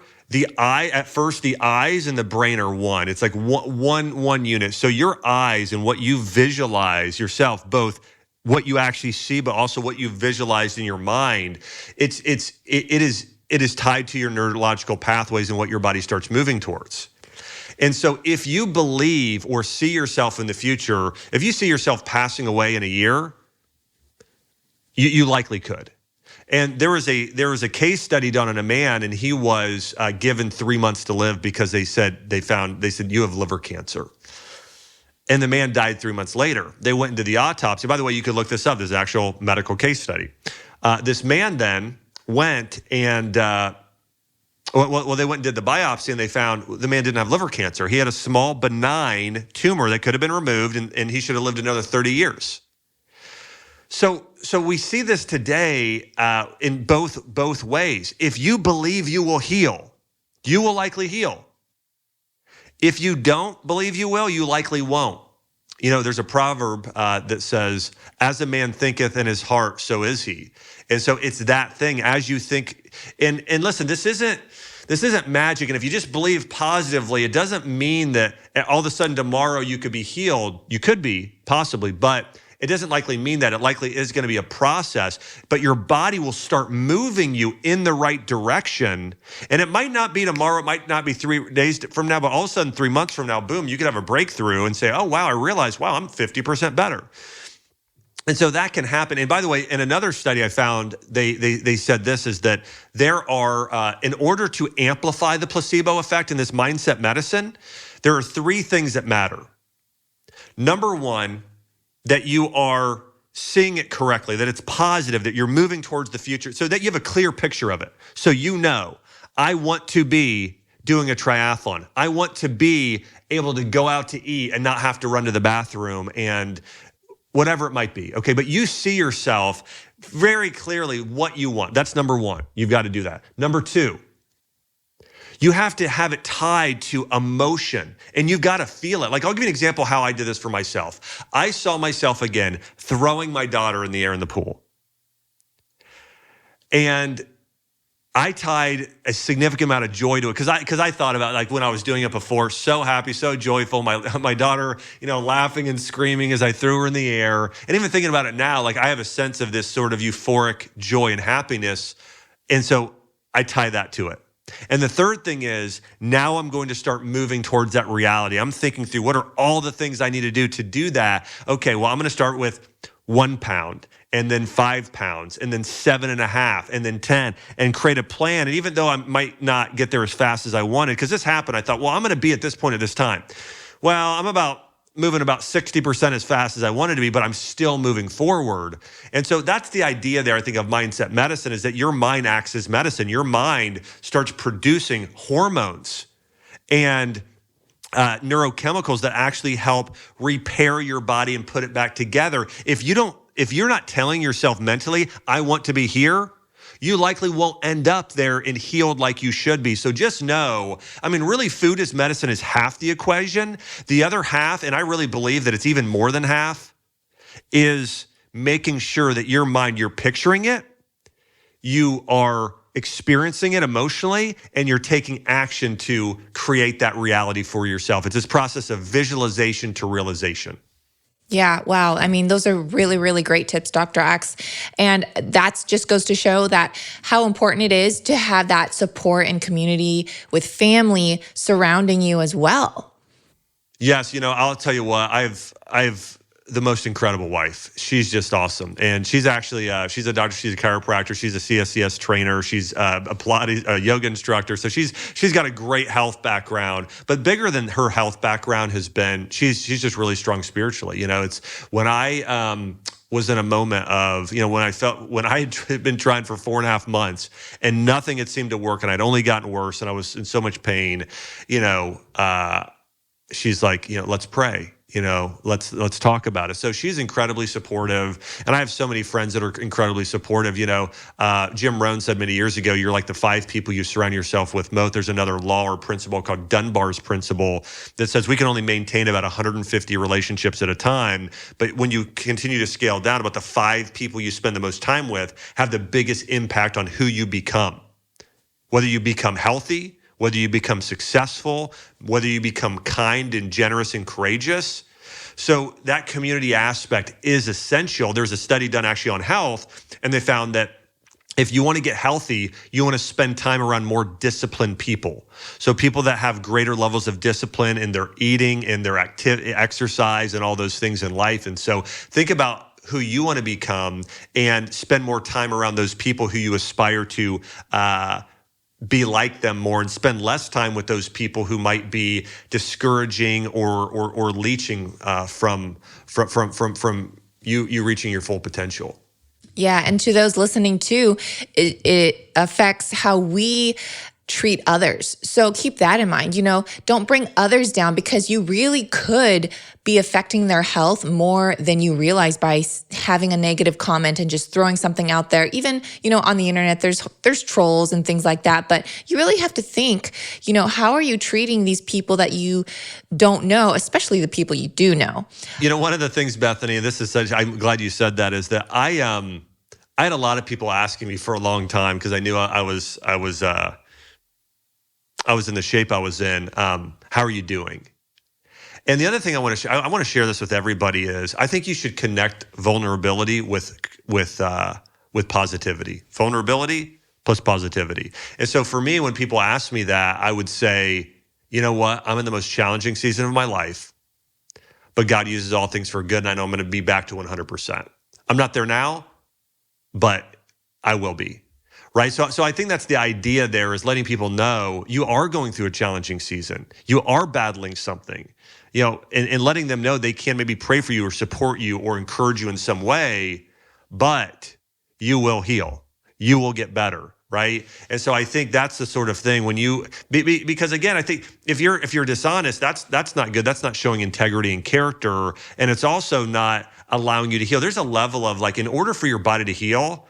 at first the eyes and the brain are one. It's like one unit. So your eyes and what you visualize yourself, both what you actually see, but also what you visualized in your mind, it is tied to your neurological pathways and what your body starts moving towards. And so if you believe or see yourself in the future, if you see yourself passing away in a year, you likely could. And there was a case study done on a man, and he was given 3 months to live because they said you have liver cancer. And the man died 3 months later. They went into the autopsy. By the way, you could look this up. There's an actual medical case study. This man then went and they went and did the biopsy, and they found the man didn't have liver cancer. He had a small benign tumor that could have been removed, and he should have lived another 30 years. So we see this today in both ways. If you believe you will heal, you will likely heal. If you don't believe you will, you likely won't. There's a proverb that says, as a man thinketh in his heart, so is he. And so it's that thing, as you think. And listen, this isn't magic. And if you just believe positively, it doesn't mean that all of a sudden tomorrow you could be healed. You could be, possibly, but it doesn't likely mean that. It likely is going to be a process, but your body will start moving you in the right direction. And it might not be tomorrow, it might not be 3 days from now, but all of a sudden 3 months from now, boom, you could have a breakthrough and say, oh, wow, I realized, wow, I'm 50% better. And so that can happen. And by the way, in another study I found, they said this, is that there are, in order to amplify the placebo effect in this mindset medicine, there are 3 things that matter. Number one, that you are seeing it correctly, that it's positive, that you're moving towards the future, so that you have a clear picture of it. So I want to be doing a triathlon. I want to be able to go out to eat and not have to run to the bathroom and whatever it might be, okay? But you see yourself very clearly what you want. That's number one. You've got to do that. Number 2, you have to have it tied to emotion, and you've got to feel it. I'll give you an example how I did this for myself. I saw myself again throwing my daughter in the air in the pool. And I tied a significant amount of joy to it because I thought about when I was doing it before, so happy, so joyful. My daughter, laughing and screaming as I threw her in the air. And even thinking about it now, I have a sense of this sort of euphoric joy and happiness. And so I tie that to it. And the third thing is, now I'm going to start moving towards that reality. I'm thinking through, what are all the things I need to do that? Okay, well, I'm going to start with 1 pound, and then 5 pounds, and then 7.5, and then 10, and create a plan. And even though I might not get there as fast as I wanted, because this happened, I thought, well, I'm going to be at this point at this time. Well, I'm moving about 60% as fast as I wanted to be, but I'm still moving forward. And so that's the idea there, I think, of mindset medicine, is that your mind acts as medicine. Your mind starts producing hormones and neurochemicals that actually help repair your body and put it back together. If you're not telling yourself mentally, I want to be here, you likely won't end up there and healed like you should be. So just know, really, food as medicine is half the equation. The other half, and I really believe that it's even more than half, is making sure that your mind, you're picturing it, you are experiencing it emotionally, and you're taking action to create that reality for yourself. It's this process of visualization to realization. Yeah, wow. Those are really, really great tips, Dr. Axe. And that just goes to show that how important it is to have that support and community with family surrounding you as well. Yes, I'll tell you what, I've the most incredible wife. She's just awesome. And she's actually, she's a doctor, she's a chiropractor, she's a CSCS trainer, she's a Pilates, a yoga instructor. So she's got a great health background, but bigger than her health background has been, she's just really strong spiritually. It's when I, was in a moment of, when I had been trying for 4.5 months and nothing had seemed to work and I'd only gotten worse and I was in so much pain, she's like, let's pray, let's talk about it. So she's incredibly supportive. And I have so many friends that are incredibly supportive. Jim Rohn said many years ago, you're like the 5 people you surround yourself with most. There's another law or principle called Dunbar's principle that says we can only maintain about 150 relationships at a time. But when you continue to scale down, about the 5 people you spend the most time with have the biggest impact on who you become. Whether you become healthy, whether you become successful, whether you become kind and generous and courageous. So that community aspect is essential. There's a study done actually on health, and they found that if you want to get healthy, you want to spend time around more disciplined people. So people that have greater levels of discipline in their eating, in their exercise, and all those things in life. And so think about who you want to become and spend more time around those people who you aspire to be like them more, and spend less time with those people who might be discouraging or leeching from you reaching your full potential. Yeah, and to those listening too, it affects how we treat others. So keep that in mind. Don't bring others down, because you really could be affecting their health more than you realize by having a negative comment and just throwing something out there. Even, on the internet, there's trolls and things like that, but you really have to think, how are you treating these people that you don't know, especially the people you do know? One of the things, Bethany, and I'm glad you said that, is that I had a lot of people asking me for a long time, because I knew I was in the shape I was in. How are you doing? And the other thing I want to share this with everybody is, I think you should connect vulnerability with positivity. Vulnerability plus positivity. And so for me, when people ask me that, I would say, you know what? I'm in the most challenging season of my life, but God uses all things for good, and I know I'm going to be back to 100%. I'm not there now, but I will be. Right. So I think that's the idea there, is letting people know you are going through a challenging season. You are battling something, and letting them know they can maybe pray for you or support you or encourage you in some way, but you will heal. You will get better. Right. And so I think that's the sort of thing when because again, I think if you're dishonest, that's not good. That's not showing integrity and character. And it's also not allowing you to heal. There's a level of, in order for your body to heal,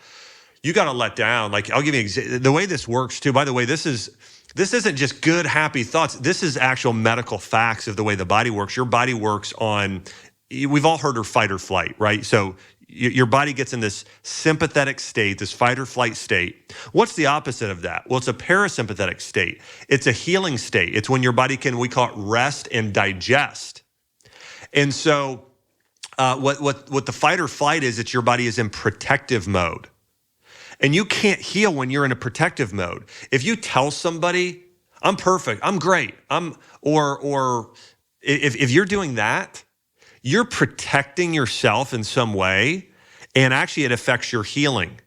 you got to let down. I'll give you the way this works too. By the way, this isn't just good, happy thoughts. This is actual medical facts of the way the body works. Your body works on, we've all heard of fight or flight, right? So your body gets in this sympathetic state, this fight or flight state. What's the opposite of that? Well, it's a parasympathetic state. It's a healing state. It's when your body we call it rest and digest. And so what the fight or flight is, it's your body is in protective mode. And you can't heal when you're in a protective mode. If you tell somebody, I'm perfect, I'm great, or if you're doing that, you're protecting yourself in some way, and actually it affects your healing.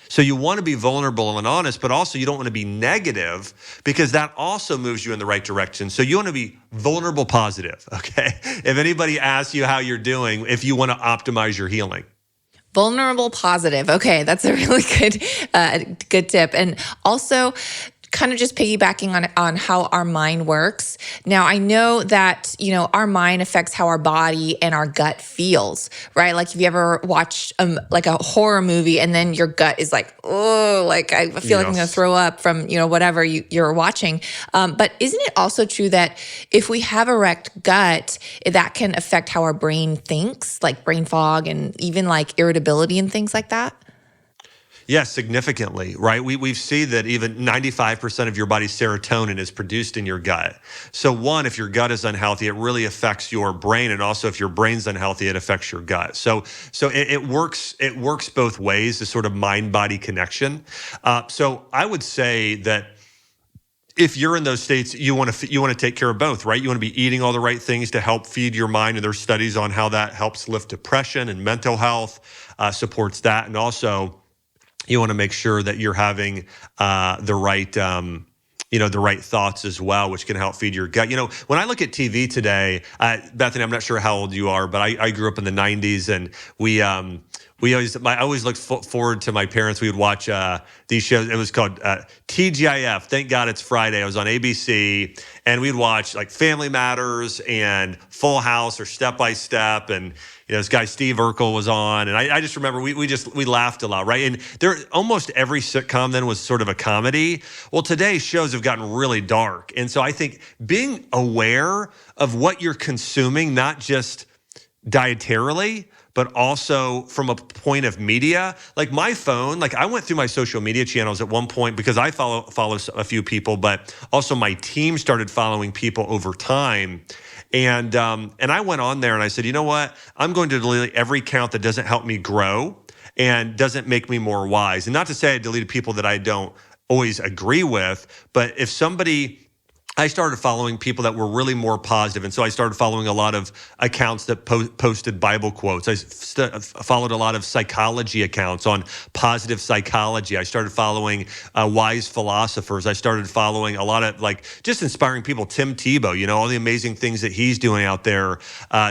So you want to be vulnerable and honest, but also you don't want to be negative, because that also moves you in the right direction. So you want to be vulnerable positive, okay? If anybody asks you how you're doing, if you want to optimize your healing. Vulnerable positive. Okay, that's a really good tip. And also, kind of just piggybacking on how our mind works. Now, I know that, our mind affects how our body and our gut feels, right? Like if you ever watch like a horror movie and then your gut is like, oh, like I feel like I'm going to throw up from, whatever you're watching. But isn't it also true that if we have a wrecked gut, that can affect how our brain thinks, like brain fog and even like irritability and things like that? Yes, significantly, right? We see that even 95% of your body's serotonin is produced in your gut. So one, if your gut is unhealthy, it really affects your brain. And also if your brain's unhealthy, it affects your gut. So it works both ways, this sort of mind-body connection. So I would say that, if you're in those states, you want to take care of both, right? You want to be eating all the right things to help feed your mind, and there's studies on how that helps lift depression and mental health, supports that, and also you want to make sure that you're having the right the right thoughts as well, which can help feed your gut. When I look at TV today, Bethany, I'm not sure how old you are, but I grew up in the 90s, and I always looked forward to my parents. We would watch these shows. It was called TGIF. Thank God it's Friday. I was on ABC, and we'd watch like Family Matters and Full House or Step by Step, and this guy Steve Urkel was on, and I just remember we laughed a lot, right? And there almost every sitcom then was sort of a comedy. Well, today's shows have gotten really dark, and so I think being aware of what you're consuming, not just dietarily, but also from a point of media. Like my phone, like I went through my social media channels at one point because I follow a few people, but also my team started following people over time. And I went on there and I said, you know what? I'm going to delete every account that doesn't help me grow and doesn't make me more wise. And not to say I deleted people that I don't always agree with, but if I started following people that were really more positive. And so I started following a lot of accounts that posted Bible quotes. I followed a lot of psychology accounts on positive psychology. I started following wise philosophers. I started following a lot of just inspiring people. Tim Tebow, all the amazing things that he's doing out there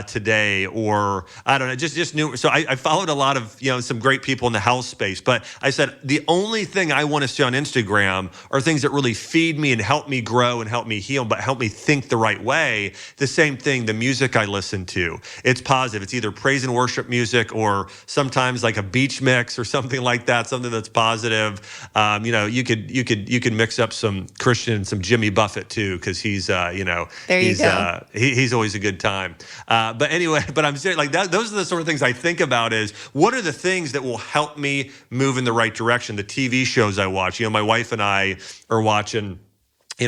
today, or I don't know, just new. So I followed a lot of, some great people in the health space. But I said, the only thing I want to see on Instagram are things that really feed me and help me grow and help me heal, but help me think the right way. The same thing, the music I listen to, it's positive. It's either praise and worship music or sometimes like a beach mix or something like that, something that's positive. You could mix up some Christian, some Jimmy Buffett too, because he's he's always a good time. But anyway, but I'm saying those are the sort of things I think about is what are the things that will help me move in the right direction. The TV shows I watch, my wife and I are watching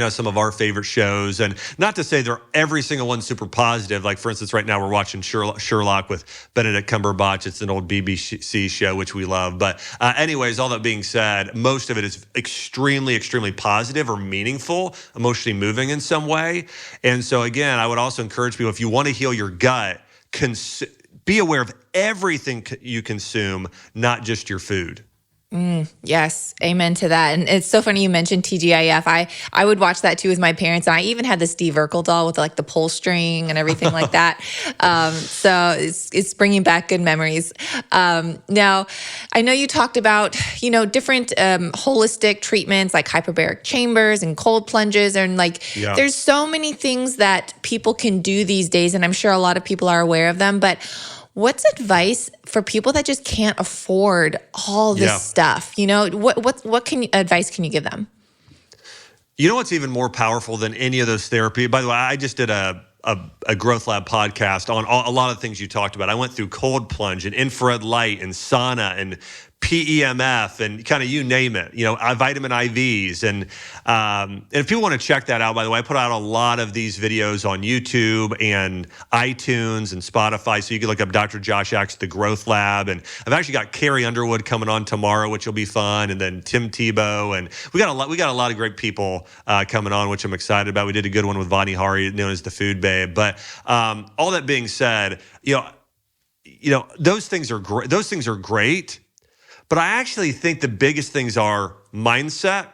some of our favorite shows, and not to say they're every single one super positive. Like for instance, right now we're watching Sherlock with Benedict Cumberbatch. It's an old BBC show, which we love. But anyways, all that being said, most of it is extremely, extremely positive or meaningful, emotionally moving in some way. And so again, I would also encourage people, if you want to heal your gut, be aware of everything you consume, not just your food. Yes. Amen to that. And it's so funny you mentioned TGIF. I would watch that too with my parents. And I even had the Steve Urkel doll with the pull string and everything like that. So it's bringing back good memories. Now, I know you talked about, different holistic treatments like hyperbaric chambers and cold plunges. And there's so many things that people can do these days. And I'm sure a lot of people are aware of them, but what's advice for people that just can't afford all this stuff? What advice can you give them? What's even more powerful than any of those therapy? By the way, I just did a Growth Lab podcast on a lot of things you talked about. I went through cold plunge and infrared light and sauna and PEMF and kind of you name it, vitamin IVs. And if people want to check that out, by the way, I put out a lot of these videos on YouTube and iTunes and Spotify. So you can look up Dr. Josh Axe, The Growth Lab. And I've actually got Carrie Underwood coming on tomorrow, which will be fun. And then Tim Tebow. And we got a lot of great people coming on, which I'm excited about. We did a good one with Vani Hari, known as the Food Babe. But all that being said, those things are great. Those things are great. But I actually think the biggest things are mindset,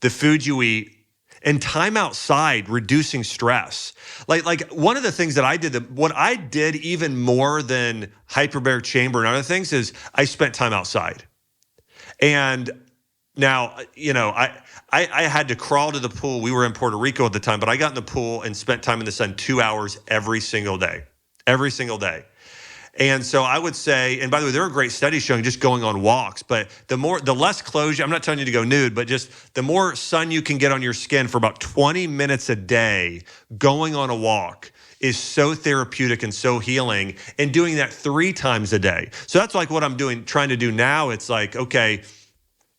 the food you eat, and time outside, reducing stress. Like one of the things that I did, what I did even more than hyperbaric chamber and other things is I spent time outside. And now, I had to crawl to the pool. We were in Puerto Rico at the time, but I got in the pool and spent time in the sun 2 hours every single day. And so I would say, and by the way, there are great studies showing just going on walks, but the less clothes, I'm not telling you to go nude, but just the more sun you can get on your skin for about 20 minutes a day, going on a walk is so therapeutic and so healing, and doing that 3 times a day. So that's like what I'm trying to do now. It's like, okay,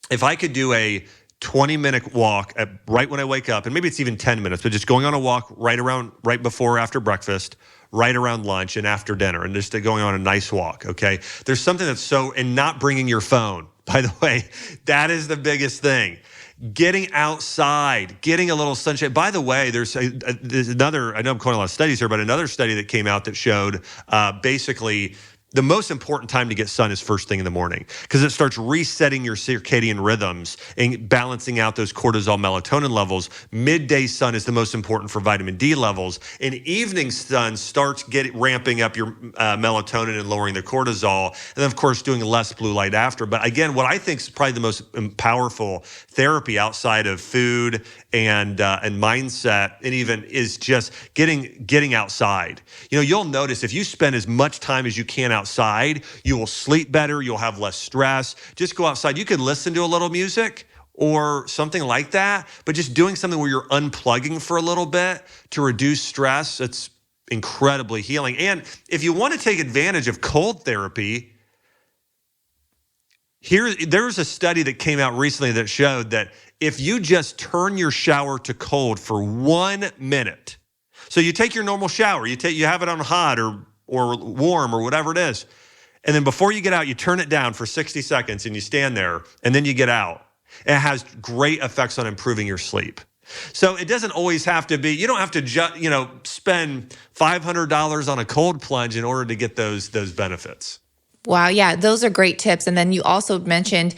if I could do a 20-minute walk right when I wake up, and maybe it's even 10 minutes, but just going on a walk right before or after breakfast, right around lunch and after dinner, and just going on a nice walk, okay? There's something that's and not bringing your phone, by the way, that is the biggest thing. getting outside, getting a little sunshine. By the way, there's another, I know I'm quoting a lot of studies here, but another study that came out that showed basically the most important time to get sun is first thing in the morning, because it starts resetting your circadian rhythms and balancing out those cortisol melatonin levels. Midday sun is the most important for vitamin D levels, and evening sun starts ramping up your melatonin and lowering the cortisol, and then of course doing less blue light after. But again, what I think is probably the most powerful therapy outside of food and mindset, and even is just getting outside. You know, you'll notice if you spend as much time as you can outside, you will sleep better, you'll have less stress. Just go outside. You can listen to a little music or something like that, but just doing something where you're unplugging for a little bit to reduce stress, it's incredibly healing. And if you want to take advantage of cold therapy, there's a study that came out recently that showed that if you just turn your shower to cold for 1 minute, so you take your normal shower, you have it on hot or warm or whatever it is, and then before you get out, you turn it down for 60 seconds and you stand there, and then you get out. It has great effects on improving your sleep. So it doesn't always have to be, you don't have to spend $500 on a cold plunge in order to get those benefits. Wow. Yeah, those are great tips. And then you also mentioned,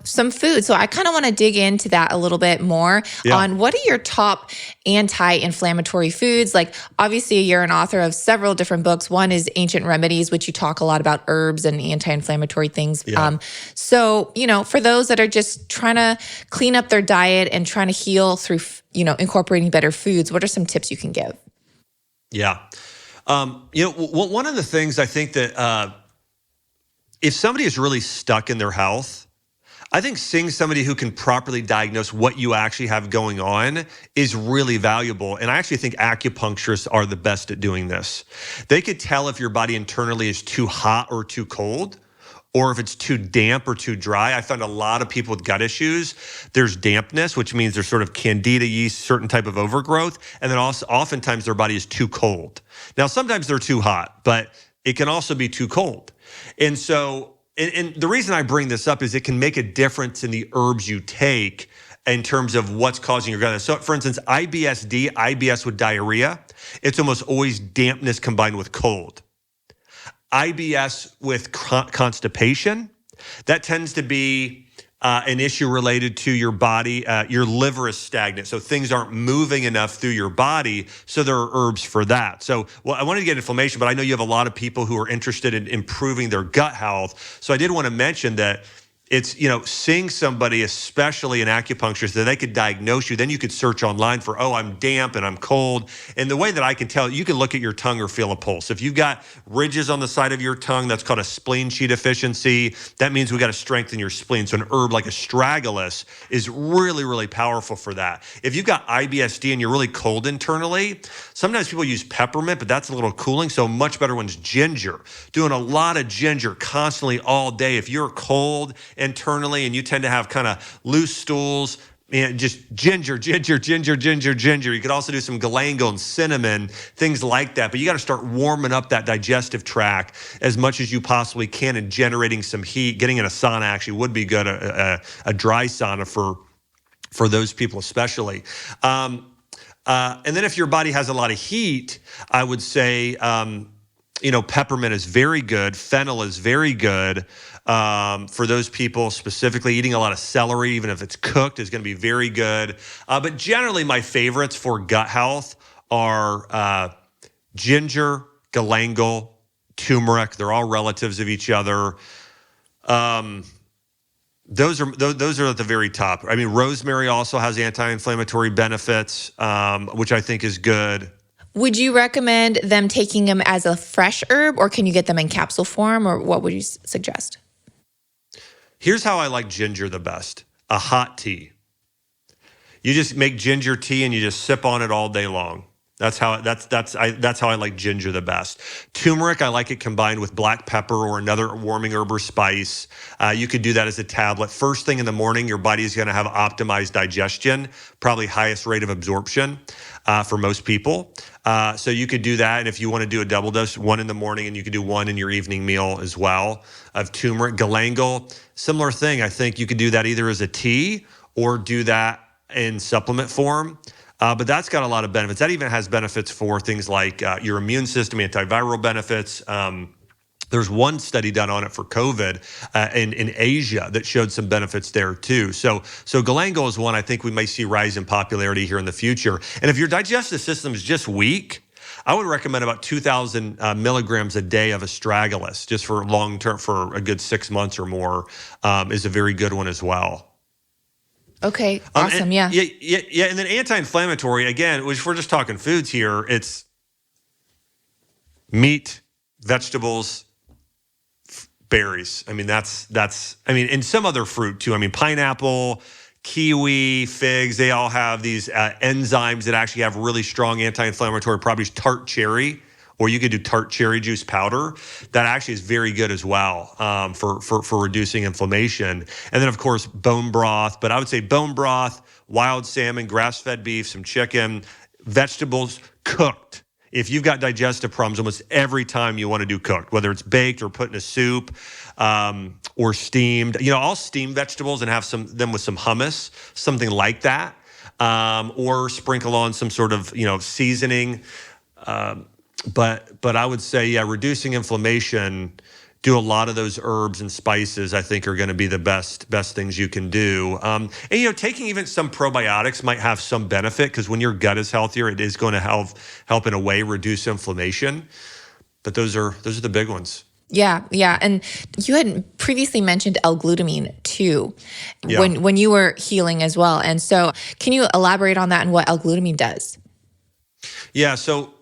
some food. So I kind of want to dig into that a little bit more on what are your top anti-inflammatory foods? Like, obviously you're an author of several different books. One is Ancient Remedies, which you talk a lot about herbs and anti-inflammatory things. Yeah. So, for those that are just trying to clean up their diet and trying to heal through, incorporating better foods, what are some tips you can give? Yeah. One of the things I think that, if somebody is really stuck in their health, I think seeing somebody who can properly diagnose what you actually have going on is really valuable. And I actually think acupuncturists are the best at doing this. They could tell if your body internally is too hot or too cold, or if it's too damp or too dry. I found a lot of people with gut issues, there's dampness, which means there's sort of candida yeast, certain type of overgrowth. And then also oftentimes their body is too cold. Now, sometimes they're too hot, but it can also be too cold. And so, and the reason I bring this up is it can make a difference in the herbs you take in terms of what's causing your gut. So for instance, IBS-D, IBS with diarrhea, it's almost always dampness combined with cold. IBS with constipation, that tends to be an issue related to your body. Your liver is stagnant, so things aren't moving enough through your body, so there are herbs for that. So, I wanted to get inflammation, but I know you have a lot of people who are interested in improving their gut health. So I did want to mention that it's, seeing somebody, especially an acupuncturist, that they could diagnose you. Then you could search online for, I'm damp and I'm cold. And the way that I can tell, you can look at your tongue or feel a pulse. If you've got ridges on the side of your tongue, that's called a spleen sheath deficiency. That means we got to strengthen your spleen. So an herb like astragalus is really, really powerful for that. If you've got IBS-D and you're really cold internally, sometimes people use peppermint, but that's a little cooling. So a much better one's ginger. Doing a lot of ginger constantly all day. If you're cold internally and you tend to have kind of loose stools, and just ginger. You could also do some galangal and cinnamon, things like that. But you got to start warming up that digestive tract as much as you possibly can and generating some heat. Getting in a sauna actually would be good, a dry sauna for those people especially. And then if your body has a lot of heat, I would say, peppermint is very good. Fennel is very good. For those people specifically, eating a lot of celery, even if it's cooked, is going to be very good. But generally, my favorites for gut health are ginger, galangal, turmeric. They're all relatives of each other. Those are at the very top. I mean, rosemary also has anti-inflammatory benefits, which I think is good. Would you recommend them taking them as a fresh herb, or can you get them in capsule form, or what would you suggest? How I like ginger the best: a hot tea. You just make ginger tea and you just sip on it all day long. That's how I like ginger the best. Turmeric, I like it combined with black pepper or another warming herb or spice. You could do that as a tablet. First thing in the morning, your body is going to have optimized digestion, probably highest rate of absorption for most people. So you could do that. And if you want to do a double dose, one in the morning, and you could do one in your evening meal as well of turmeric. Galangal, similar thing. I think you could do that either as a tea or do that in supplement form. But that's got a lot of benefits. That even has benefits for things like your immune system, antiviral benefits. There's one study done on it for COVID in Asia that showed some benefits there too. So galangal is one I think we may see rise in popularity here in the future. And if your digestive system is just weak, I would recommend about 2,000 milligrams a day of astragalus, just for long term, for a good 6 months or more, is a very good one as well. Okay, awesome, yeah. Yeah, and then anti-inflammatory, again, which we're just talking foods here, it's meat, vegetables, berries. I mean, and some other fruit too. I mean, pineapple, kiwi, figs, they all have these enzymes that actually have really strong anti-inflammatory properties. Tart cherry, or you could do tart cherry juice powder. That actually is very good as well for reducing inflammation. And then, of course, bone broth. But I would say bone broth, wild salmon, grass-fed beef, some chicken, vegetables cooked. If you've got digestive problems, almost every time you want to do cooked, whether it's baked or put in a soup or steamed. I'll steam vegetables and have them with some hummus, something like that, or sprinkle on some sort of seasoning. But I would say, reducing inflammation. Do a lot of those herbs and spices, I think, are going to be the best things you can do. And taking even some probiotics might have some benefit, because when your gut is healthier, it is going to help in a way reduce inflammation. But those are the big ones. Yeah. And you had previously mentioned L-Glutamine too, when you were healing as well. And so can you elaborate on that and what L-Glutamine does? Yeah, so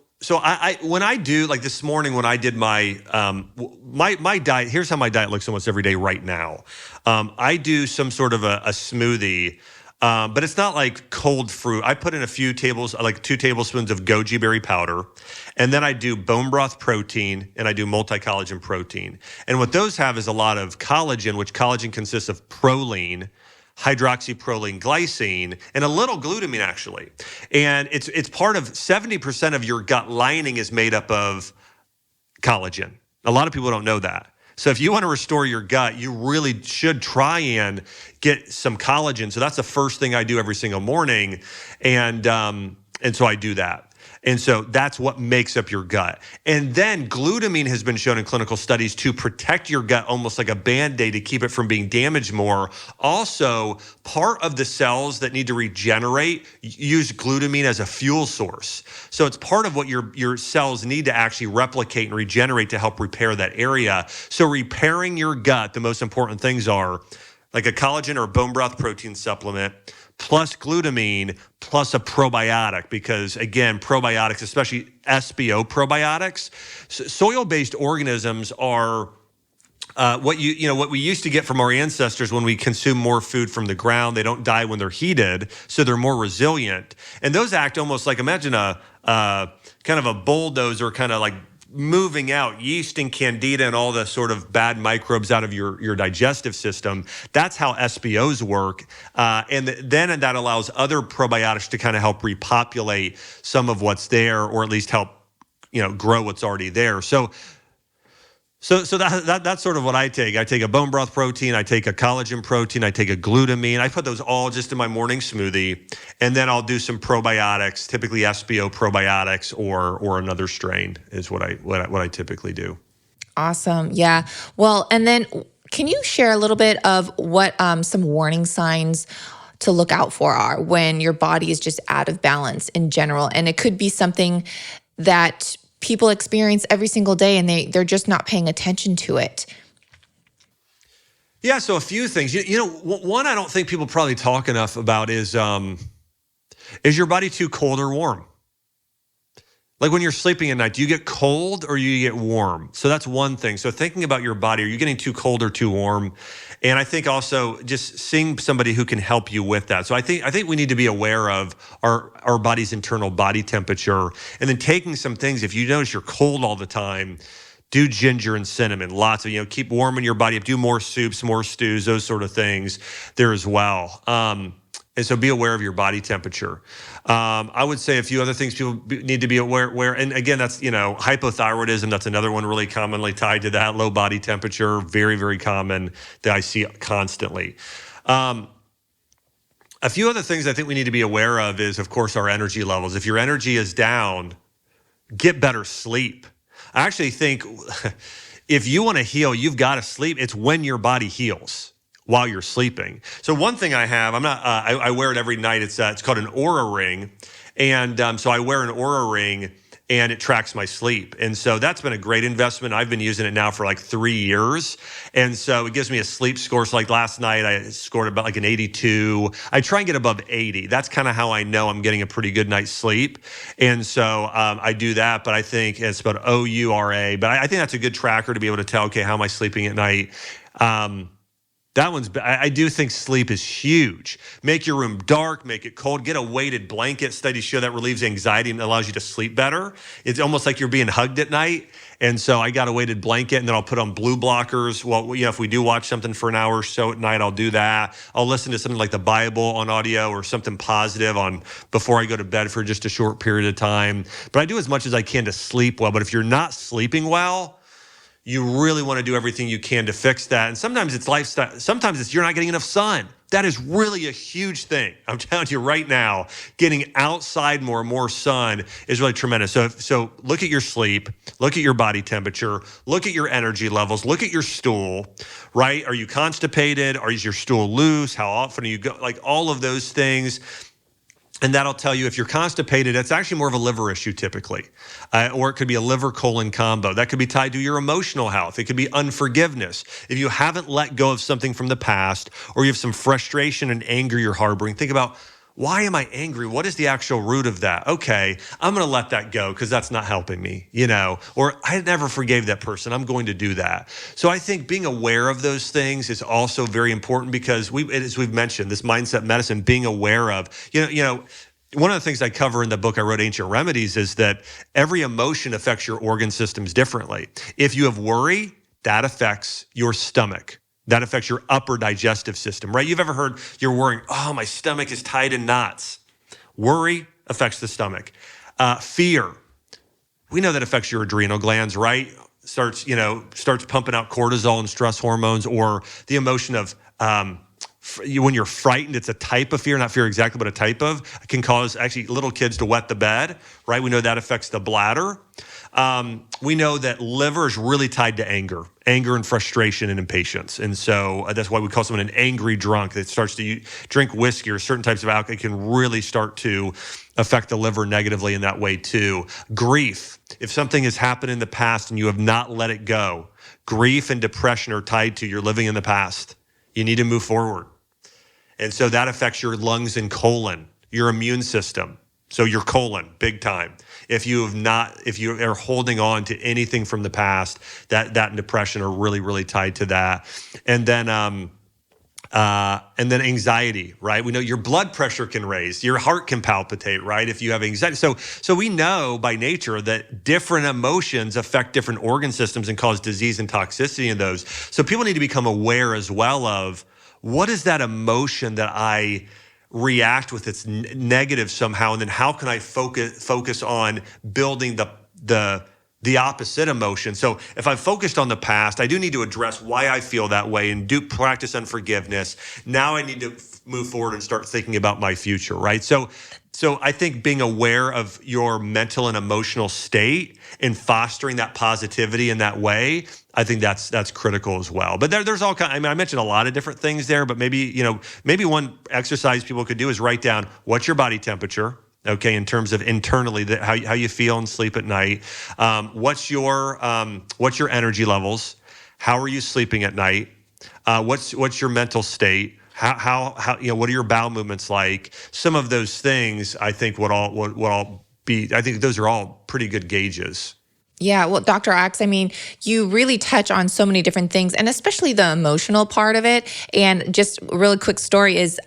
I when I do, like this morning when I did my my diet, here's how my diet looks almost every day right now. I do some sort of a smoothie, but it's not like cold fruit. I put in a few 2 tablespoons of goji berry powder, and then I do bone broth protein, and I do multi-collagen protein. And what those have is a lot of collagen, which collagen consists of proline, hydroxyproline glycine, and a little glutamine actually. And it's part of 70% of your gut lining is made up of collagen. A lot of people don't know that. So if you want to restore your gut, you really should try and get some collagen. So that's the first thing I do every single morning. And so I do that. And so that's what makes up your gut. And then glutamine has been shown in clinical studies to protect your gut almost like a Band-Aid to keep it from being damaged more. Also, part of the cells that need to regenerate use glutamine as a fuel source. So it's part of what your cells need to actually replicate and regenerate to help repair that area. So repairing your gut, the most important things are like a collagen or bone broth protein supplement, plus glutamine, plus a probiotic, because again, probiotics, especially SBO probiotics, soil-based organisms are what we used to get from our ancestors when we consume more food from the ground. They don't die when they're heated, so they're more resilient. And those act almost like, imagine a kind of a bulldozer, kind of like moving out yeast and candida and all the sort of bad microbes out of your digestive system. That's how SBOs work. And then that allows other probiotics to kind of help repopulate some of what's there, or at least help, grow what's already there. So that's sort of what I take. I take a bone broth protein, I take a collagen protein, I take a glutamine. I put those all just in my morning smoothie, and then I'll do some probiotics, typically SBO probiotics or another strain is what I typically do. Awesome. Yeah. Well, and then can you share a little bit of what some warning signs to look out for are when your body is just out of balance in general? And it could be something that people experience every single day and they're just not paying attention to it. Yeah, so a few things. One I don't think people probably talk enough about is your body too cold or warm? Like when you're sleeping at night, do you get cold or you get warm? So that's one thing. So thinking about your body, are you getting too cold or too warm? And I think also just seeing somebody who can help you with that. So I think we need to be aware of our body's internal body temperature, and then taking some things. If you notice you're cold all the time, do ginger and cinnamon, lots of, keep warming your body up, do more soups, more stews, those sort of things there as well. And so be aware of your body temperature. I would say a few other things people need to be aware, and again, that's, hypothyroidism, that's another one really commonly tied to that, low body temperature, very, very common that I see constantly. A few other things I think we need to be aware of is, of course, our energy levels. If your energy is down, get better sleep. I actually think if you want to heal, you've got to sleep. It's when your body heals while you're sleeping. So one thing I have, I wear it every night. It's called an Aura ring. And so I wear an Aura ring and it tracks my sleep. And so that's been a great investment. I've been using it now for like 3 years. And so it gives me a sleep score. So like last night, I scored about like an 82. I try and get above 80. That's kind of how I know I'm getting a pretty good night's sleep. And so I do that, but I think it's about OURA. But I think that's a good tracker to be able to tell, okay, how am I sleeping at night? I do think sleep is huge. Make your room dark, make it cold, get a weighted blanket. Studies show that relieves anxiety and allows you to sleep better. It's almost like you're being hugged at night. And so I got a weighted blanket and then I'll put on blue blockers. Well, if we do watch something for an hour or so at night, I'll do that. I'll listen to something like the Bible on audio or something positive before I go to bed for just a short period of time. But I do as much as I can to sleep well. But if you're not sleeping well, you really want to do everything you can to fix that. And sometimes it's lifestyle. Sometimes it's you're not getting enough sun. That is really a huge thing. I'm telling you right now, getting outside more sun is really tremendous. So look at your sleep, look at your body temperature, look at your energy levels, look at your stool, right? Are you constipated? Is your stool loose? How often do you go? Like all of those things. And that'll tell you if you're constipated, it's actually more of a liver issue typically, or it could be a liver-colon combo. That could be tied to your emotional health. It could be unforgiveness. If you haven't let go of something from the past, or you have some frustration and anger you're harboring, think about, why am I angry? What is the actual root of that? Okay, I'm going to let that go because that's not helping me, or I never forgave that person. I'm going to do that. So I think being aware of those things is also very important because as we've mentioned, this mindset medicine, being aware of, one of the things I cover in the book I wrote, Ancient Remedies, is that every emotion affects your organ systems differently. If you have worry, that affects your stomach. That affects your upper digestive system, right? You've ever heard you're worrying, oh, my stomach is tied in knots. Worry affects the stomach. Fear, we know that affects your adrenal glands, right? Starts pumping out cortisol and stress hormones, or the emotion of when you're frightened, it's a type of fear, not fear exactly, but a type of, it can cause actually little kids to wet the bed, right? We know that affects the bladder. We know that liver is really tied to anger and frustration and impatience. And so that's why we call someone an angry drunk that starts to drink whiskey or certain types of alcohol. It can really start to affect the liver negatively in that way too. Grief, if something has happened in the past and you have not let it go, grief and depression are tied to you're living in the past. You need to move forward. And so that affects your lungs and colon, your immune system. So your colon, big time. If you are holding on to anything from the past, that and depression are really, really tied to that. And then anxiety, right? We know your blood pressure can raise, your heart can palpitate, right? If you have anxiety. So we know by nature that different emotions affect different organ systems and cause disease and toxicity in those. So people need to become aware as well of, what is that emotion that I react with? It's negative somehow, and then how can I focus on building the opposite emotion? So if I'm focused on the past, I do need to address why I feel that way and do practice unforgiveness. Now I need to move forward and start thinking about my future, right? So I think being aware of your mental and emotional state and fostering that positivity in that way, I think that's critical as well. But there's all kind. I mentioned a lot of different things there, but maybe one exercise people could do is write down what's your body temperature, okay, in terms of internally how you feel and sleep at night. What's your energy levels? How are you sleeping at night? What's your mental state? How what are your bowel movements like? Some of those things I think would all be. I think those are all pretty good gauges. Yeah, well, Dr. Axe, you really touch on so many different things, and especially the emotional part of it. And just a really quick story is,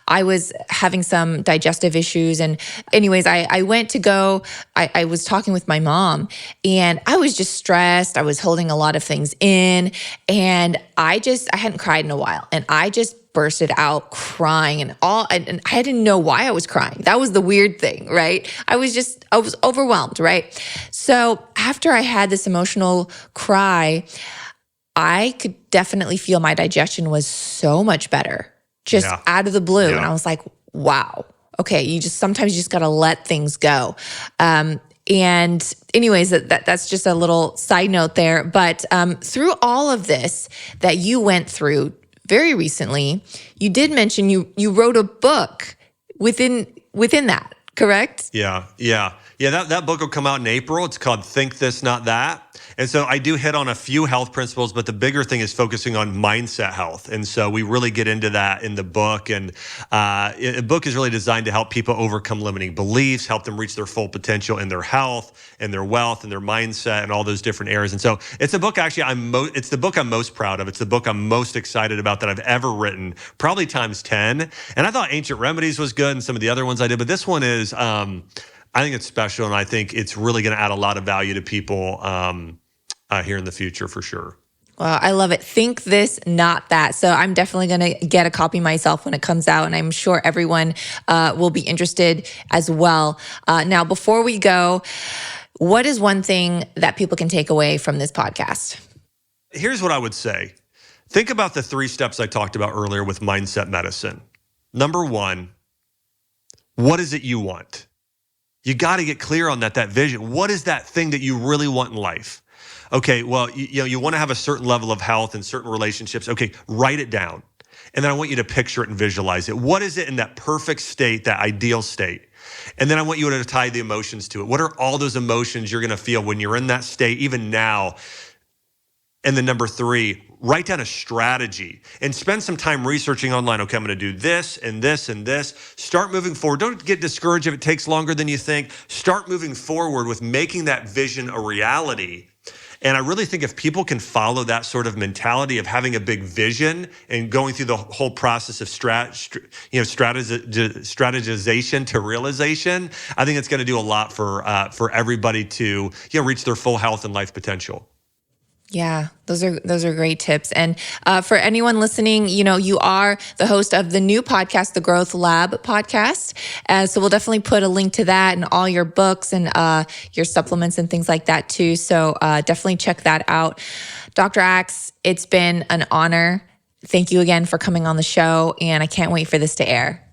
I was having some digestive issues. And anyways, I went to go, I was talking with my mom, and I was just stressed. I was holding a lot of things in, and I hadn't cried in a while. And I just bursted out crying and I didn't know why I was crying. That was the weird thing, right? I was overwhelmed, right? So after I had this emotional cry, I could definitely feel my digestion was so much better just Yeah. out of the blue. Yeah. And I was like, wow. Okay, sometimes you just got to let things go. And anyways, that's just a little side note there. But through all of this that you went through very recently, you did mention you wrote a book within that, correct? Yeah. That book will come out in April. It's called Think This, Not That. And so I do hit on a few health principles, but the bigger thing is focusing on mindset health. And so we really get into that in the book. And the book is really designed to help people overcome limiting beliefs, help them reach their full potential in their health and their wealth and their mindset and all those different areas. And so it's a book actually it's the book I'm most proud of. It's the book I'm most excited about that I've ever written, probably times 10. And I thought Ancient Remedies was good and some of the other ones I did, but this one is, I think it's special, and I think it's really going to add a lot of value to people here in the future for sure. Well, I love it. Think This, Not That. So I'm definitely going to get a copy myself when it comes out, and I'm sure everyone will be interested as well. Now, before we go, what is one thing that people can take away from this podcast? Here's what I would say. Think about the 3 steps I talked about earlier with mindset medicine. Number 1, what is it you want? You got to get clear on that vision. What is that thing that you really want in life? Okay, well, you want to have a certain level of health and certain relationships. Okay, write it down. And then I want you to picture it and visualize it. What is it in that perfect state, that ideal state? And then I want you to tie the emotions to it. What are all those emotions you're going to feel when you're in that state, even now? And then number 3, write down a strategy and spend some time researching online. Okay, I'm going to do this and this and this. Start moving forward. Don't get discouraged if it takes longer than you think. Start moving forward with making that vision a reality. And I really think if people can follow that sort of mentality of having a big vision and going through the whole process of strategization to realization, I think it's going to do a lot for everybody to reach their full health and life potential. Yeah, those are great tips. And for anyone listening, you are the host of the new podcast, the Growth Lab podcast. So we'll definitely put a link to that and all your books and your supplements and things like that too. So definitely check that out. Dr. Axe, it's been an honor. Thank you again for coming on the show, and I can't wait for this to air.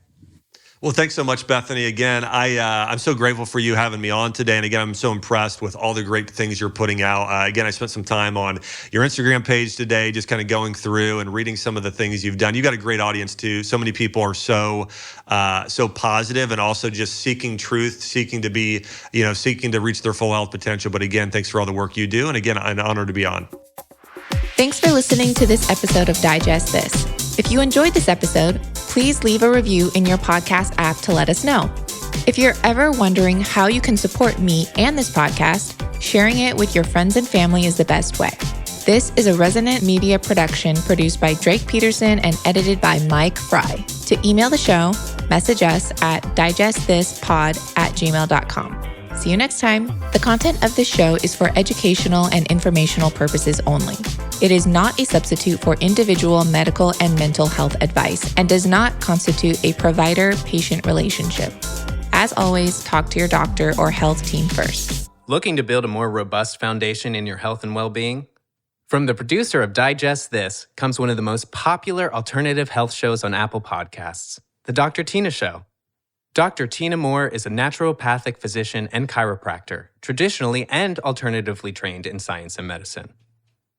Well, thanks so much, Bethany. Again, I'm so grateful for you having me on today. And again, I'm so impressed with all the great things you're putting out. Again, I spent some time on your Instagram page today, just kind of going through and reading some of the things you've done. You've got a great audience too. So many people are so positive and also just seeking truth, seeking to be, seeking to reach their full health potential. But again, thanks for all the work you do. And again, an honor to be on. Thanks for listening to this episode of Digest This. If you enjoyed this episode, please leave a review in your podcast app to let us know. If you're ever wondering how you can support me and this podcast, sharing it with your friends and family is the best way. This is a Resonant Media production produced by Drake Peterson and edited by Mike Fry. To email the show, message us at digestthispod@gmail.com. See you next time. The content of this show is for educational and informational purposes only. It is not a substitute for individual medical and mental health advice and does not constitute a provider-patient relationship. As always, talk to your doctor or health team first. Looking to build a more robust foundation in your health and well-being? From the producer of Digest This comes one of the most popular alternative health shows on Apple Podcasts, The Dr. Tina Show. Dr. Tina Moore is a naturopathic physician and chiropractor, traditionally and alternatively trained in science and medicine.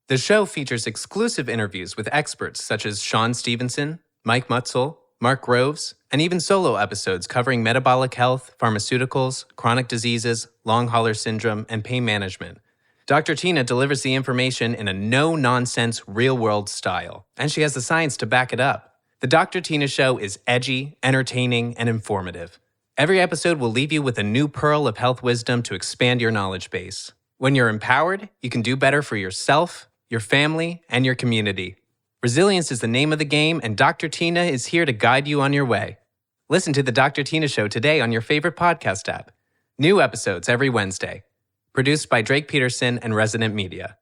The show features exclusive interviews with experts such as Sean Stevenson, Mike Mutzel, Mark Groves, and even solo episodes covering metabolic health, pharmaceuticals, chronic diseases, long hauler syndrome, and pain management. Dr. Tina delivers the information in a no-nonsense, real-world style, and she has the science to back it up. The Dr. Tina Show is edgy, entertaining, and informative. Every episode will leave you with a new pearl of health wisdom to expand your knowledge base. When you're empowered, you can do better for yourself, your family, and your community. Resilience is the name of the game, and Dr. Tina is here to guide you on your way. Listen to The Dr. Tina Show today on your favorite podcast app. New episodes every Wednesday. Produced by Drake Peterson and Resonant Media.